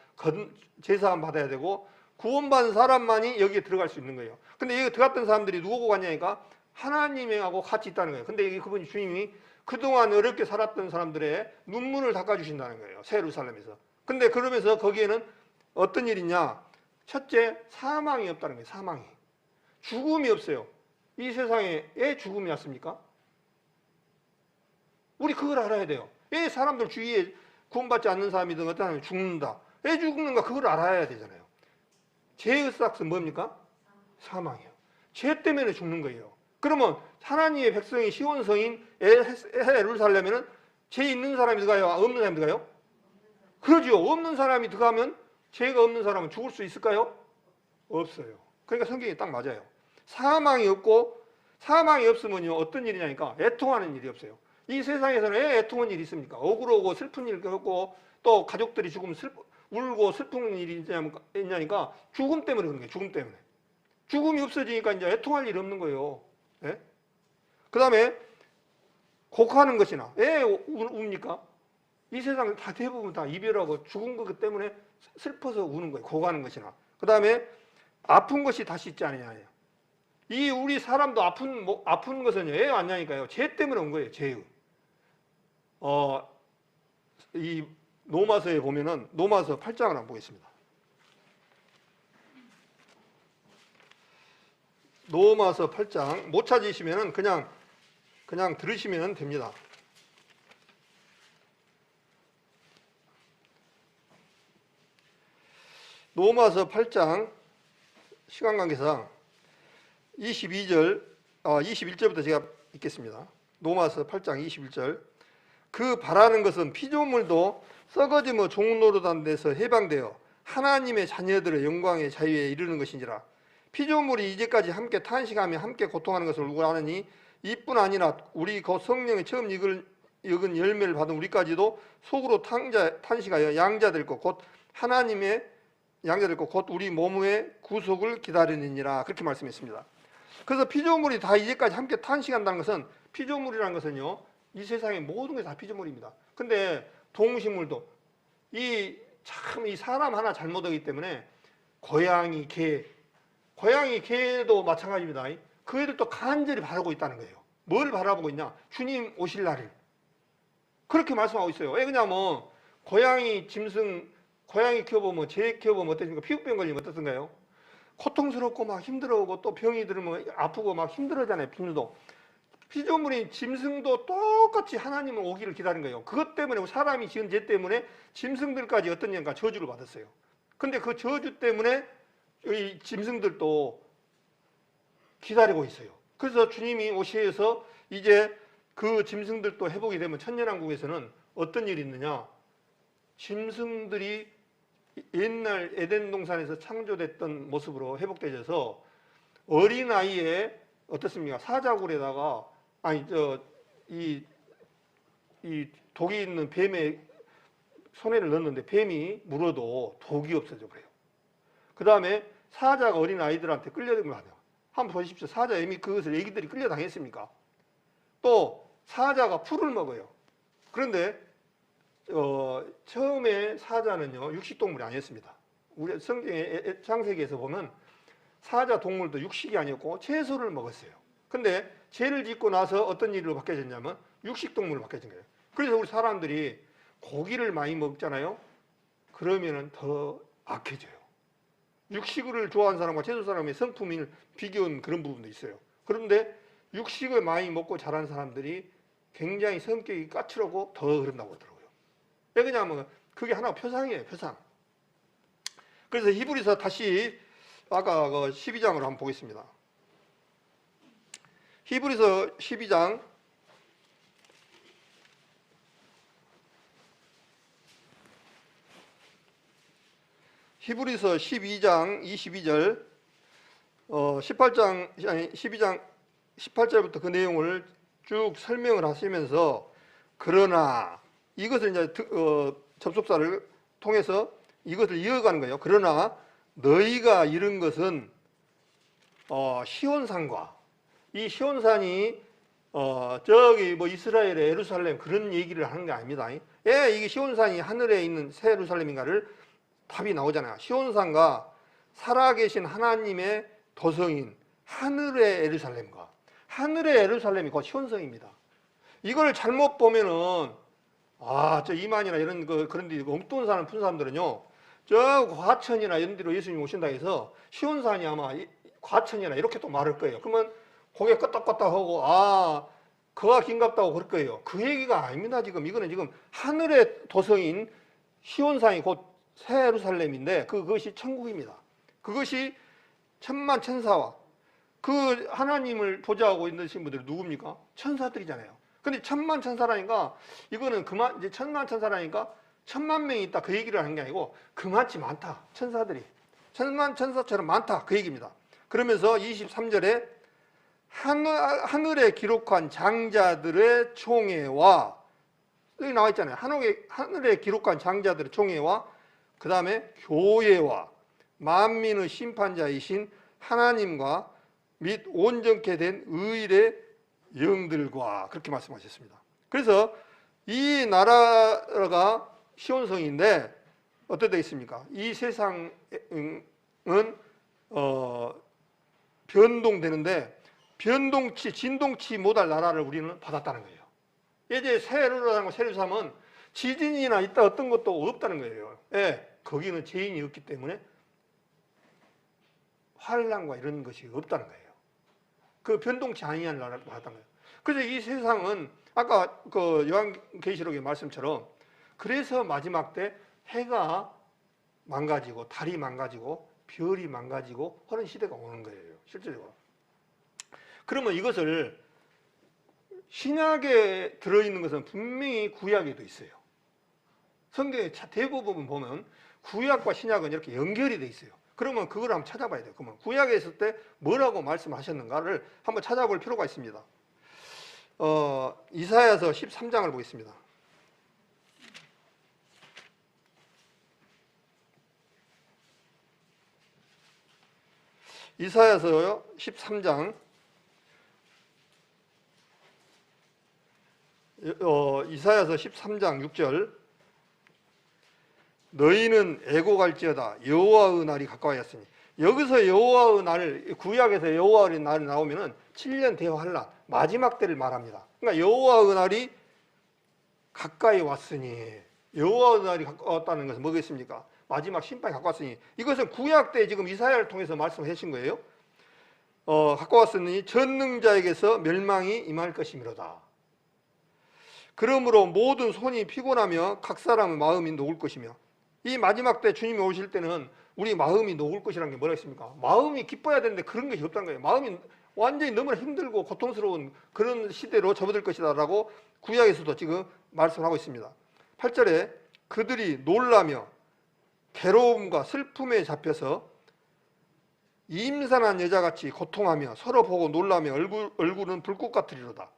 Speaker 1: 제사함 받아야 되고 구원받은 사람만이 여기에 들어갈 수 있는 거예요. 근데 여기 들어갔던 사람들이 누구고 갔냐니까 하나님하고 같이 있다는 거예요. 근데 그분이 주님이 그동안 어렵게 살았던 사람들의 눈물을 닦아주신다는 거예요. 새 예루살렘에서. 근데 그러면서 거기에는 어떤 일이냐? 첫째, 사망이 없다는 거예요. 사망이. 죽음이 없어요. 이 세상에 왜 죽음이 왔습니까? 우리 그걸 알아야 돼요. 왜 사람들 주위에 구원받지 않는 사람이든 어떤 사람이 죽는다. 왜 죽는가? 그걸 알아야 되잖아요. 죄의 싹은 뭡니까? 사망이에요. 죄 때문에 죽는 거예요. 그러면 하나님의 백성이 시온성인 예루살렘에는 죄 있는 사람이 들어가요? 없는 사람이 들어가요? 그러죠. 없는 사람이 들어가면 죄가 없는 사람은 죽을 수 있을까요? 없어요. 그러니까 성경이 딱 맞아요. 사망이 없고 사망이 없으면요 어떤 일이냐니까 애통하는 일이 없어요. 이 세상에서는 왜 애통한 일이 있습니까? 억울하고 슬픈 일이 없고 또 가족들이 죽으면 울고 슬픈 일이 있냐니까 죽음 때문에 그런 거예요. 죽음 때문에. 죽음이 없어지니까 이제 애통할 일이 없는 거예요. 예? 그 다음에 곡하는 것이나 왜 웁니까? 이 세상 다 대부분 다 이별하고 죽은 것 때문에 슬퍼서 우는 거예요. 곡하는 것이나. 그 다음에 아픈 것이 다시 있지 않느냐. 이 우리 사람도 아픈 것은 왜 왔냐니까요. 죄 때문에 온 거예요. 죄. 이 로마서에 보면은 로마서 8장을 한번 보겠습니다. 로마서 8장 못 찾으시면은 그냥 그냥 들으시면 됩니다. 로마서 8장 시간 관계상 21절부터 제가 읽겠습니다. 로마서 8장 21절. 그 바라는 것은 피조물도 썩어지며 종노릇한 데서 해방되어 하나님의 자녀들의 영광의 자유에 이르는 것인지라. 피조물이 이제까지 함께 탄식하며 함께 고통하는 것을 누가 아느니 이뿐 아니라 우리 곧 성령의 처음 읽은 열매를 받은 우리까지도 속으로 탄식하여 양자될 것 곧 하나님의 양자될 것 곧 우리 몸의 구속을 기다리느니라. 그렇게 말씀했습니다. 그래서 피조물이 다 이제까지 함께 탄식한다는 것은, 피조물이라는 것은요, 이 세상의 모든 게 다 피조물입니다. 근데 동식물도 이 사람 하나 잘못하기 때문에 고양이, 개도 마찬가지입니다. 그 애들도 간절히 바라고 있다는 거예요. 뭘 바라보고 있냐? 주님 오실 날을. 그렇게 말씀하고 있어요. 왜 그러냐면 고양이, 짐승, 고양이 키워보면, 개 키워보면 어떻습니까? 피부병 걸리면 어떻던가요? 고통스럽고 막 힘들어오고 또 병이 들으면 아프고 막 힘들어하잖아요. 비누도. 피조물인 짐승도 똑같이 하나님을 오기를 기다린 거예요. 그것 때문에, 사람이 지은 죄 때문에 짐승들까지 어떤 년가 저주를 받았어요. 근데 그 저주 때문에 이 짐승들도 기다리고 있어요. 그래서 주님이 오셔서 이제 그 짐승들도 회복이 되면 천년왕국에서는 어떤 일이 있느냐? 짐승들이 옛날 에덴 동산에서 창조됐던 모습으로 회복되어서 어린아이에 어떻습니까? 사자굴에다가 이 독이 있는 뱀의 손에를 넣었는데 뱀이 물어도 독이 없어져 그래요. 그 다음에 사자가 어린 아이들한테 끌려다니면 하네요. 한번 보십시오. 사자 이미 그것을 애기들이 끌려다녔습니까? 또 사자가 풀을 먹어요. 그런데 처음에 사자는요 육식동물이 아니었습니다. 우리 성경의 창세기에서 보면 사자 동물도 육식이 아니었고 채소를 먹었어요. 근데 죄를 짓고 나서 어떤 일로 바뀌어졌냐면 육식동물로 바뀌어진 거예요. 그래서 우리 사람들이 고기를 많이 먹잖아요. 그러면은 더 악해져요. 육식을 좋아하는 사람과 채소 사람의 성품을 비교한 그런 부분도 있어요. 그런데 육식을 많이 먹고 자란 사람들이 굉장히 성격이 까칠하고 더 그런다고 하더라고요. 왜 그러냐면 그게 하나 표상이에요. 표상. 그래서 히브리서 다시 아까 그 12장으로 한번 보겠습니다. 히브리서 12장 히브리서 12장 22절 12장 18절부터 그 내용을 쭉 설명을 하시면서 그러나 이것을 이제 접속사를 통해서 이것을 이어가는 거예요. 그러나 너희가 이룬 것은 시온산과 이 시온산이 저기 뭐 이스라엘의 예루살렘 그런 얘기를 하는 게 아닙니다. 예, 이게 시온산이 하늘에 있는 새 예루살렘인가를 답이 나오잖아요. 시온산과 살아계신 하나님의 도성인 하늘의 예루살렘과 하늘의 예루살렘이 곧 시온성입니다. 이걸 잘못 보면은 저 이만이나 이런 그런 데 엉뚱한 사람 푼 사람들은요 저 과천이나 이런 데로 예수님 오신다 해서 시온산이 아마 과천이나 이렇게 또 말할 거예요. 그러면 고개 끄덕끄덕하고 그가 긴갑다고 그럴 거예요. 그 얘기가 아닙니다. 이거는 지금 하늘의 도성인 시온산이 곧 새 예루살렘인데 그것이 천국입니다. 그것이 천만 천사와 그 하나님을 보좌하고 있는 분들이 누굽니까? 천사들이잖아요. 근데 천만 천사라니까 이거는 이제 천만 천사라니까 1000만 명이 있다 그 얘기를 하는 게 아니고 그만치 많다. 천사들이 천만 천사처럼 많다 그 얘기입니다. 그러면서 23절에 하늘에 기록한 장자들의 총회와 여기 나와 있잖아요. 하늘에 기록한 장자들의 총회와 그 다음에 교회와 만민의 심판자이신 하나님과 및 온전케 된 의의 영들과 그렇게 말씀하셨습니다. 그래서 이 나라가 시온성인데 어떻게 되겠습니까? 이 세상은 변동되는데 진동치 못할 나라를 우리는 받았다는 거예요. 예제 세르라는 세르삼은 지진이나 있다 어떤 것도 없다는 거예요. 예, 거기는 죄인이 없기 때문에 환란과 이런 것이 없다는 거예요. 그 변동치 아니한 나라를 받았다는 거예요. 그래서 이 세상은 아까 그 요한계시록의 말씀처럼 그래서 마지막 때 해가 망가지고 달이 망가지고 별이 망가지고 하는 시대가 오는 거예요. 실제로. 그러면 이것을 신약에 들어있는 것은 분명히 구약에도 있어요. 성경의 대부분 보면 구약과 신약은 이렇게 연결이 돼 있어요. 그러면 그걸 한번 찾아봐야 돼요. 그러면 구약에 있을 때 뭐라고 말씀하셨는가를 한번 찾아볼 필요가 있습니다. 이사야서 13장을 보겠습니다. 이사야서 13장 이사야서 13장 6절 너희는 애곡할지어다 여호와의 날이 가까워졌으니 여기서 여호와의 날 구약에서 여호와의 날이 나오면은 7년 대환란 마지막 때를 말합니다. 그러니까 여호와의 날이 가까이 왔으니 여호와의 날이 가까웠다는 것은 뭐겠습니까? 마지막 심판이 가까웠으니 이것은 구약 때 지금 이사야를 통해서 말씀하신 거예요. 가까웠으니 전능자에게서 멸망이 임할 것이미로다. 그러므로 모든 손이 피곤하며 각 사람 마음이 녹을 것이며 이 마지막 때 주님이 오실 때는 우리 마음이 녹을 것이라는 게 뭐라 했습니까? 마음이 기뻐야 되는데 그런 것이 없다는 거예요. 마음이 완전히 너무나 힘들고 고통스러운 그런 시대로 접어들 것이다 라고 구약에서도 지금 말씀하고 있습니다. 8절에 그들이 놀라며 괴로움과 슬픔에 잡혀서 임산한 여자같이 고통하며 서로 보고 놀라며 얼굴은 불꽃 같으리로다.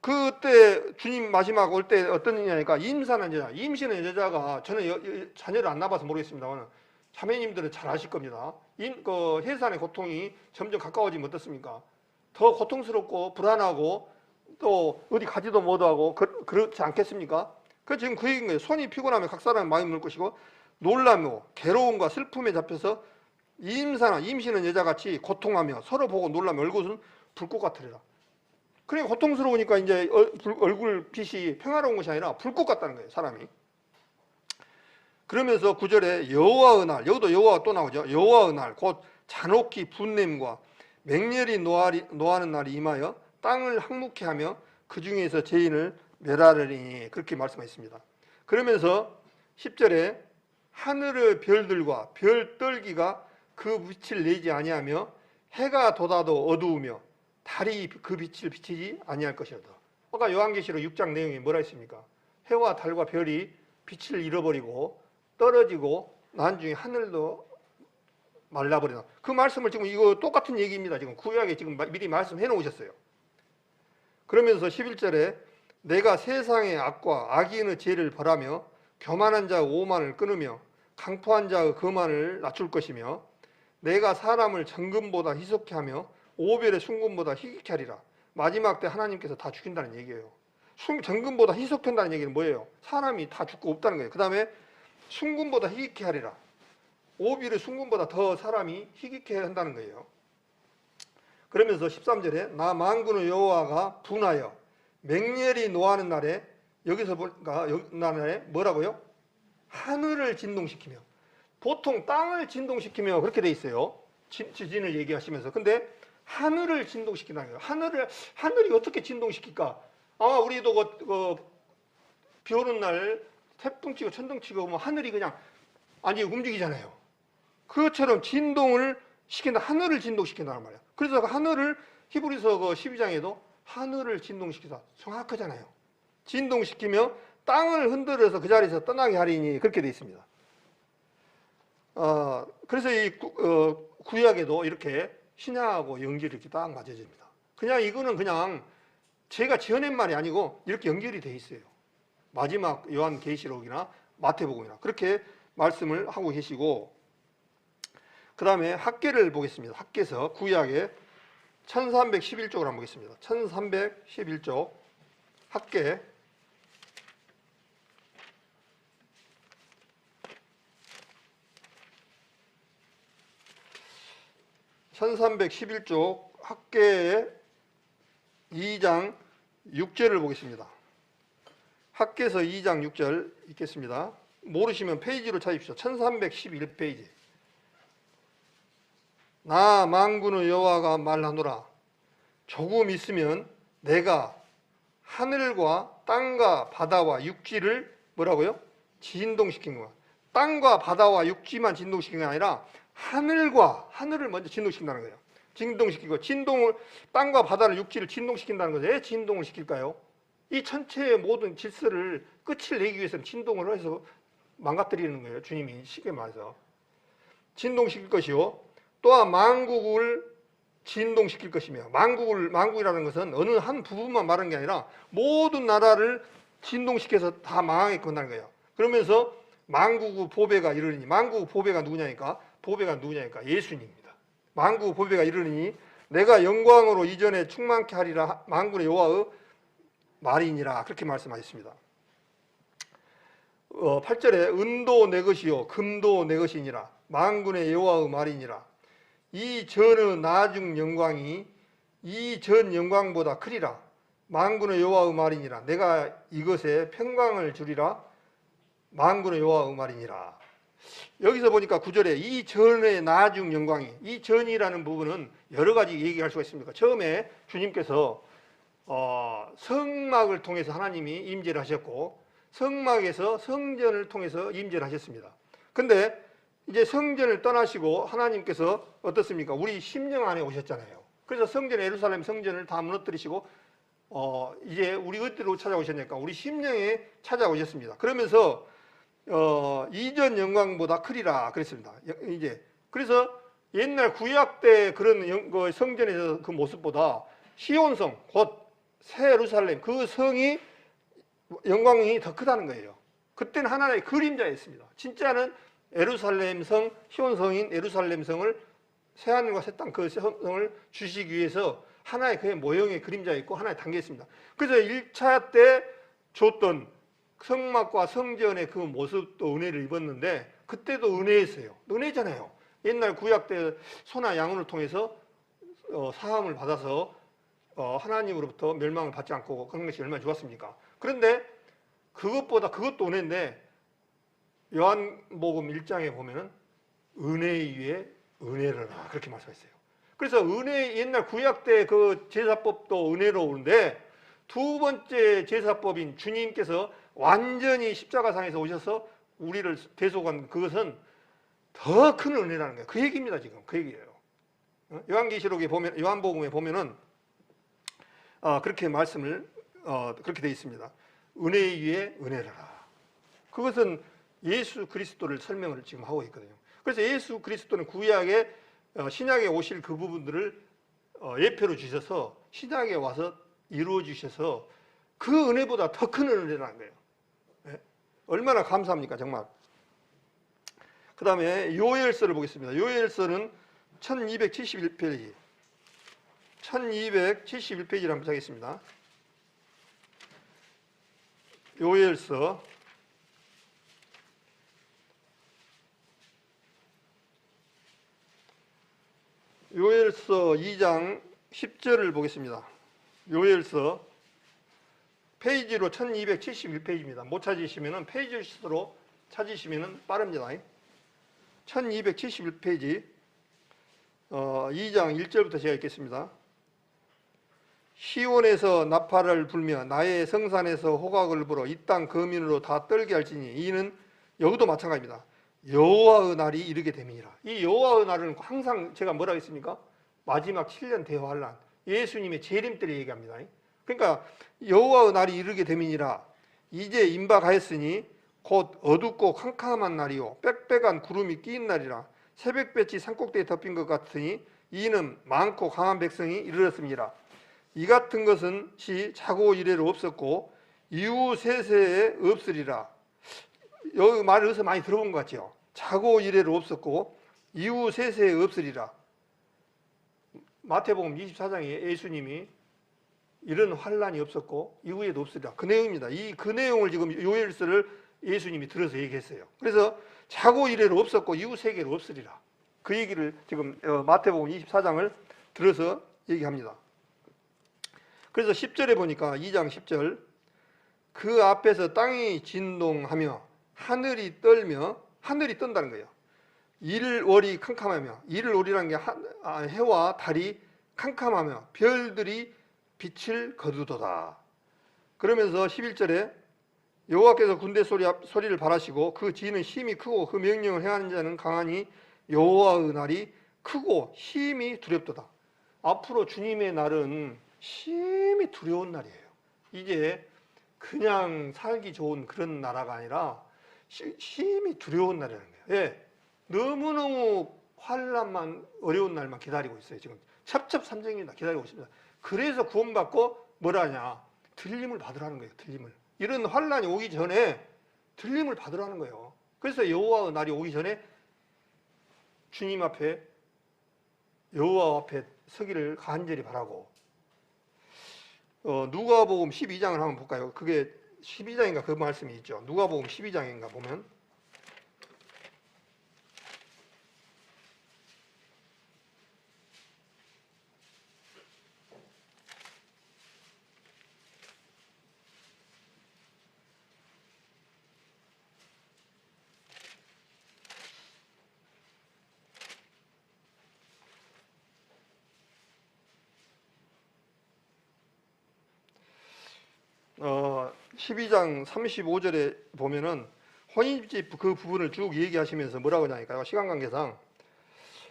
Speaker 1: 그때 주님 마지막 올 때 어떤 일이냐니까 임산한 여자, 임신한 여자가 저는 자녀를 안 낳아봐서 모르겠습니다만 자매님들은 잘 아실 겁니다. 그 해산의 고통이 점점 가까워지면 어떻습니까? 더 고통스럽고 불안하고 또 어디 가지도 못하고 그렇지 않겠습니까? 그 지금 그 얘기인 거예요. 손이 피곤하면 각 사람의 마음이 물 것이고 놀라며 괴로움과 슬픔에 잡혀서 임신한 여자같이 고통하며 서로 보고 놀라며 얼굴은 불꽃 같으리라. 그러니까 고통스러우니까 이제 얼굴 빛이 평화로운 것이 아니라 불꽃 같다는 거예요, 사람이. 그러면서 9절에 여호와의 날, 여기도 여호와가 또 나오죠. 여호와의 날, 곧 잔혹히 분냄과 맹렬히 노하는 날이 임하여 땅을 항목케 하며 그 중에서 죄인을 멸하리니 그렇게 말씀하셨습니다. 그러면서 10절에 하늘의 별들과 별 떨기가 그 빛을 내지 아니하며 해가 돋아도 어두우며 달이 그 빛을 비치지 아니할 것이다. 아까 요한계시록 6장 내용이 뭐라 했습니까? 해와 달과 별이 빛을 잃어버리고 떨어지고 나중에 하늘도 말라버리다. 그 말씀을 지금 이거 똑같은 얘기입니다. 지금 구약에 지금 미리 말씀해 놓으셨어요. 그러면서 11절에 내가 세상의 악과 악인의 죄를 벌하며 교만한 자의 오만을 끊으며 강포한 자의 거만을 낮출 것이며 내가 사람을 정금보다 희석케 하며 오벨의 순금보다 희귀케 하리라. 마지막 때 하나님께서 다 죽인다는 얘기예요. 정금보다 희석한다는 얘기는 뭐예요? 사람이 다 죽고 없다는 거예요. 그 다음에 순금보다 희귀케 하리라. 오빌의 순금보다 더 사람이 희귀케 한다는 거예요. 그러면서 13절에 나 만군의 여호와가 분하여 맹렬히 노하는 날에 여기서 보니까 날에 뭐라고요? 하늘을 진동시키며 보통 땅을 진동시키며 그렇게 돼 있어요. 지진을 얘기하시면서. 근데 하늘을 진동시킨다는 거예요. 하늘이 어떻게 진동시킬까? 아마 우리도 비 오는 날 태풍 치고 천둥 치고 뭐 하늘이 그냥 아니 움직이잖아요. 그것처럼 진동을 시킨다. 하늘을 진동시킨다는 말이에요. 그래서 하늘을 히브리서 12장에도 하늘을 진동시키다. 정확하잖아요. 진동시키며 땅을 흔들어서 그 자리에서 떠나게 하리니 그렇게 되어 있습니다. 그래서 이 구약에도 이렇게 신약하고 연결이 이렇게 딱 맞아집니다. 그냥 이거는 그냥 제가 지어낸 말이 아니고 이렇게 연결이 되어 있어요. 마지막 요한계시록이나 마태복음이나 그렇게 말씀을 하고 계시고, 그 다음에 학계를 보겠습니다. 학계서 구약의 1311쪽을 한번 보겠습니다. 1311쪽 학계 1311쪽 학계의 2장 6절을 보겠습니다. 학계서 2장 6절 읽겠습니다. 모르시면 페이지로 찾으십시오. 1311페이지. 나 만군의 여호와가 말하노라. 조금 있으면 내가 하늘과 땅과 바다와 육지를 뭐라고요? 진동시킨 거야. 땅과 바다와 육지만 진동시킨 게 아니라 하늘을 먼저 진동시킨다는 거예요. 진동시키고 땅과 바다를 육지를 진동시킨다는 거죠. 왜 진동을 시킬까요? 이 전체의 모든 질서를 끝을 내기 위해서는 진동을 해서 망가뜨리는 거예요. 주님이 쉽게 말해서 진동시킬 것이요. 또한 만국을 진동시킬 것이며, 만국이라는 것은 어느 한 부분만 말하는 게 아니라 모든 나라를 진동시켜서 다 망하게 건다는 거예요. 그러면서 만국의 보배가 이르니, 만국의 보배가 누구냐니까? 보배가 누구냐니까? 예수님입니다. 만국의 보배가 이르니 내가 영광으로 이전에 충만케 하리라 만군의 여호와의 말이니라. 그렇게 말씀하셨습니다. 8절에 은도 내 것이요 금도 내 것이니라 만군의 여호와의 말이니라. 이 전의 나중 영광이 이 전 영광보다 크리라 만군의 여호와의 말이니라. 내가 이것에 평강을 주리라 만군의 여호와의 말이니라. 여기서 보니까 9절에 이 전의 나중 영광이, 이 전이라는 부분은 여러 가지 얘기할 수가 있습니다. 처음에 주님께서 성막을 통해서 하나님이 임재를 하셨고, 성막에서 성전을 통해서 임재를 하셨습니다. 근데 이제 성전을 떠나시고 하나님께서 어떻습니까? 우리 심령 안에 오셨잖아요. 그래서 성전, 예루살렘 성전을 다 무너뜨리시고 이제 우리 어디로 찾아오셨냐니까? 우리 심령에 찾아오셨습니다. 그러면서 이전 영광보다 크리라 그랬습니다. 이제 그래서 옛날 구약 때 그런 성전에서 그 모습보다 시온성 곧 새 예루살렘 그 성이 영광이 더 크다는 거예요. 그때는 하나의 그림자였습니다. 진짜는 예루살렘 성, 시온성인 예루살렘 성을 새하늘과 새 땅 그 성을 주시기 위해서 하나의 그의 모형의 그림자였고 하나의 단계였습니다. 그래서 1차 때 줬던 성막과 성전의 그 모습도 은혜를 입었는데 그때도 은혜였어요. 은혜잖아요. 옛날 구약 때 소나 양으로 통해서 사함을 받아서 하나님으로부터 멸망을 받지 않고 그런 것이 얼마나 좋았습니까? 그런데 그것도 은혜인데 요한복음 1장에 보면은 은혜 위에 은혜를 그렇게 말씀했어요. 그래서 옛날 구약 때 그 제사법도 은혜로운데 두 번째 제사법인 주님께서 완전히 십자가상에서 오셔서 우리를 대속한 그것은 더 큰 은혜라는 거예요. 그 얘기입니다. 지금 그 얘기예요. 요한계시록에 보면, 요한복음에 보면은 그렇게 말씀을 그렇게 되어 있습니다. 은혜 위에 은혜라. 그것은 예수 그리스도를 설명을 지금 하고 있거든요. 그래서 예수 그리스도는 구약에 신약에 오실 그 부분들을 예표로 주셔서 신약에 와서 이루어 주셔서 그 은혜보다 더 큰 은혜라는 거예요. 네? 얼마나 감사합니까 정말. 그 다음에 요엘서를 보겠습니다. 요엘서는 1271페이지 1271페이지를 한번 보겠습니다. 요엘서 2장 10절을 보겠습니다. 요엘서 페이지로 1271페이지입니다. 못 찾으시면 페이지 수로 찾으시면 빠릅니다. 1271페이지 2장 1절부터 제가 읽겠습니다. 시온에서 나팔을 불며 나의 성산에서 호각을 불어 이 땅 거민으로 다 떨게 할지니 이는 여기도 마찬가지입니다. 여호와의 날이 이르게 됨이니라. 이 여호와의 날은 항상 제가 뭐라고 했습니까? 마지막 7년 대환란 예수님의 재림 때를 얘기합니다. 그러니까 여호와의 날이 이르게 됨이니라. 이제 임박하였으니 곧 어둡고 캄캄한 날이요 빽빽한 구름이 끼인 날이라. 새벽볕이 산꼭대에 덮인 것 같으니 이는 많고 강한 백성이 이르렀습니다. 이 같은 것은 자고 이래로 없었고 이후 세세에 없으리라. 여기 말을 어디서 많이 들어본 것 같죠? 자고 이래로 없었고 이후 세세에 없으리라. 마태복음 24장에 예수님이 이런 환란이 없었고 이후에도 없으리라. 그 내용입니다. 그 내용을 지금 요엘서를 예수님이 들어서 얘기했어요. 그래서 자고 이래로 없었고 이후 세계로 없으리라. 그 얘기를 지금 마태복음 24장을 들어서 얘기합니다. 그래서 10절에 보니까 2장 10절 그 앞에서 땅이 진동하며 하늘이 떨며 하늘이 떤다는 거예요. 일월이 캄캄하며 일월이라는 게 해와 달이 캄캄하며 별들이 빛을 거두도다. 그러면서 11절에 여호와께서 군대 소리를 발하시고 그 지는 힘이 크고 그 명령을 행하는 자는 강하니 여호와의 날이 크고 힘이 두렵도다. 앞으로 주님의 날은 힘이 두려운 날이에요. 이게 그냥 살기 좋은 그런 나라가 아니라 힘이 두려운 날이라는 거예요. 예, 너무너무 환난만 어려운 날만 기다리고 있어요. 지금 첩첩산중입니다. 기다리고 있습니다. 그래서 구원받고 뭐라 하냐, 들림을 받으라는 거예요. 들림을. 이런 환난이 오기 전에 들림을 받으라는 거예요. 그래서 여호와의 날이 오기 전에 주님 앞에, 여호와 앞에 서기를 간절히 바라고. 누가복음 12장을 한번 볼까요? 그게 12장인가 그 말씀이 있죠. 누가복음 12장인가 보면 어, 12장 35절에 보면은 혼인집 그 부분을 쭉 얘기하시면서 뭐라고 하냐니까요. 시간 관계상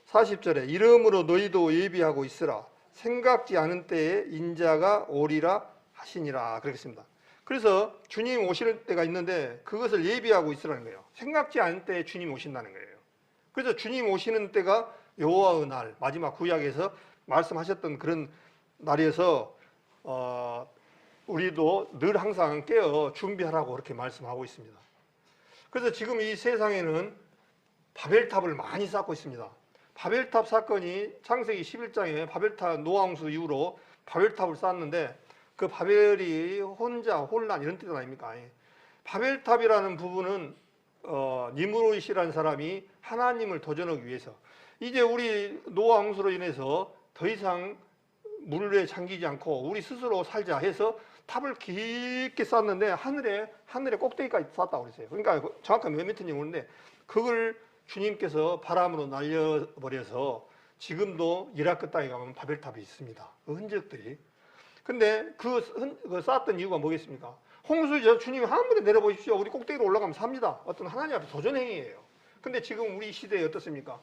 Speaker 1: 40절에 이러므로 너희도 예비하고 있으라. 생각지 않은 때에 인자가 오리라 하시니라. 그렇겠습니다. 그래서 주님 오실 때가 있는데 그것을 예비하고 있으라는 거예요. 생각지 않은 때에 주님 오신다는 거예요. 그래서 주님 오시는 때가 여호와의 날, 마지막 구약에서 말씀하셨던 그런 날이어서 우리도 늘 항상 깨어 준비하라고 그렇게 말씀하고 있습니다. 그래서 지금 이 세상에는 바벨탑을 많이 쌓고 있습니다. 바벨탑 사건이 창세기 11장에 바벨탑 노아홍수 이후로 바벨탑을 쌓았는데 그 바벨이 혼자 혼란 이런 뜻 아닙니까? 바벨탑이라는 부분은 니므롯이라는 사람이 하나님을 도전하기 위해서 이제 우리 노아홍수로 인해서 더 이상 물에 잠기지 않고 우리 스스로 살자 해서 탑을 깊게 쌓았는데 하늘에 꼭대기까지 쌓았다고 그랬어요. 그러니까 정확한 몇 미터인지 모르는데 그걸 주님께서 바람으로 날려버려서 지금도 이라크 땅에 가면 바벨탑이 있습니다. 그 흔적들이. 근데 그 쌓았던 이유가 뭐겠습니까? 홍수죠. 주님이 하늘에 내려보십시오. 우리 꼭대기로 올라가면 삽니다. 어떤 하나님 앞에 도전행위예요. 근데 지금 우리 시대에 어떻습니까?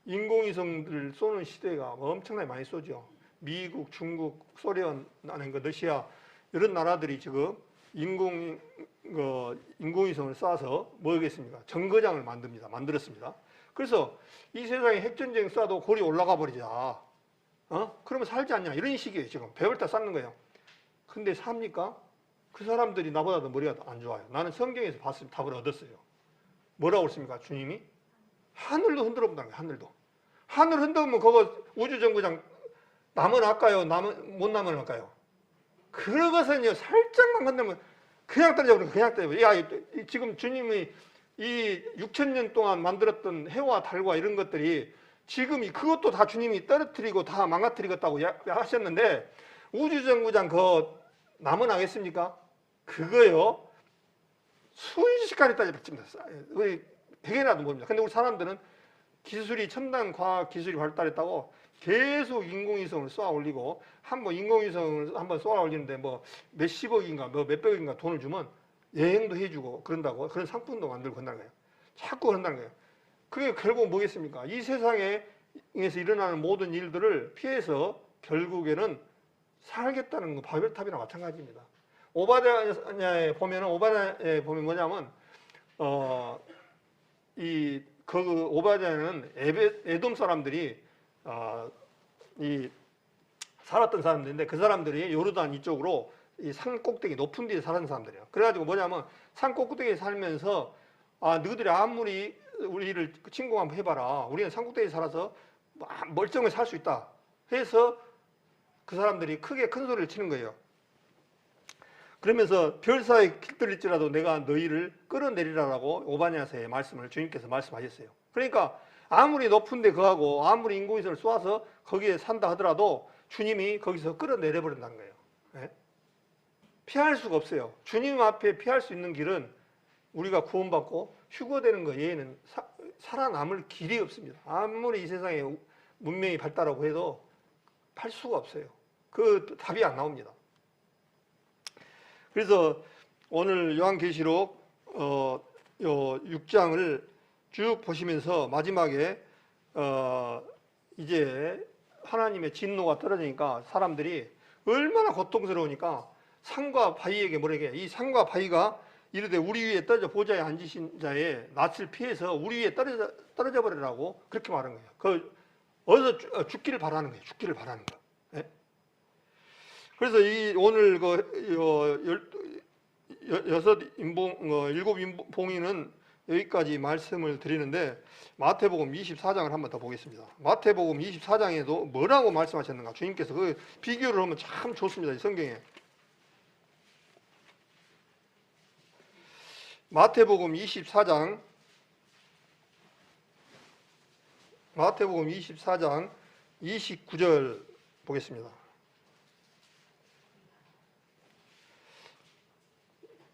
Speaker 1: 인공위성들 쏘는 시대가 엄청나게 많이 쏘죠. 미국, 중국, 소련, 러시아 이런 나라들이 지금 인공위성을 쏴서 뭐겠습니까? 정거장을 만들었습니다. 그래서 이 세상에 핵전쟁 쏴도 골이 올라가 버리자. 그러면 살지 않냐? 이런 식이에요. 지금 배불다 쌓는 거예요. 근데 삽니까? 그 사람들이 나보다도 머리가 안 좋아요. 나는 성경에서 봤을 때 답을 얻었어요. 뭐라고 했습니까? 주님이? 하늘도 흔들어 본다는 거예요. 하늘도. 하늘 흔들면 그거 우주정거장 남은 할까요? 못 남은 할까요? 그것은요, 살짝만 건드면 그냥 떨어져버려요. 그냥 떨어져버려요. 지금 주님이 이 6,000년 동안 만들었던 해와 달과 이런 것들이 지금 그것도 다 주님이 떨어뜨리고 다 망가뜨리겠다고 하셨는데 우주정거장 그거 남은 하겠습니까? 그거요, 순식간에 떨어집니다. 되게나도 모릅니다. 근데 우리 사람들은 기술이 첨단 과학 기술이 발달했다고 계속 인공위성을 쏘아 올리고 한번 인공위성을 한번 쏘아 올리는데 뭐 몇십억인가 뭐 몇백억인가 돈을 주면 여행도 해주고 그런다고 그런 상품도 만들고 그런다는 거예요. 자꾸 그런다는 거예요. 그게 결국 뭐겠습니까? 이 세상에서 일어나는 모든 일들을 피해서 결국에는 살겠다는 거 바벨탑이나 마찬가지입니다. 오바댜에 보면 뭐냐면 그 오바댜는 에돔 사람들이 이 살았던 사람들인데 그 사람들이 요르단 이쪽으로 이 산 꼭대기 높은 데에 사는 사람들이에요. 그래가지고 뭐냐면 산 꼭대기에 살면서 너희들이 아무리 우리를 침공 한번 해봐라. 우리는 산 꼭대기에 살아서 멀쩡히 살 수 있다. 해서 그 사람들이 크게 큰 소리를 치는 거예요. 그러면서 별 사이 깃들일지라도 내가 너희를 끌어내리라라고 오바댜서의 말씀을 주님께서 말씀하셨어요. 그러니까 아무리 높은 데 거하고 아무리 인공위성을 쏘아서 거기에 산다 하더라도 주님이 거기서 끌어내려 버린다는 거예요. 네? 피할 수가 없어요. 주님 앞에 피할 수 있는 길은 우리가 구원받고 휴거되는 것 외에는 살아남을 길이 없습니다. 아무리 이 세상에 문명이 발달하고 해도 팔 수가 없어요. 그 답이 안 나옵니다. 그래서 오늘 요한계시록 요 6장을 쭉 보시면서 마지막에 이제 하나님의 진노가 떨어지니까 사람들이 얼마나 고통스러우니까 산과 바위에게 뭐라게, 이 산과 바위가 이르되 우리 위에 떨어져 보좌에 앉으신 자의 낯을 피해서 우리 위에 떨어져 버리라고 그렇게 말한 거예요. 어디서 죽기를 바라는 거예요. 죽기를 바라는 거. 예? 그래서 이 오늘 일곱 인봉이는 여기까지 말씀을 드리는데, 마태복음 24장을 한번 더 보겠습니다. 마태복음 24장에도 뭐라고 말씀하셨는가? 주님께서 그 비교를 하면 참 좋습니다. 이 성경에. 마태복음 24장 29절 보겠습니다.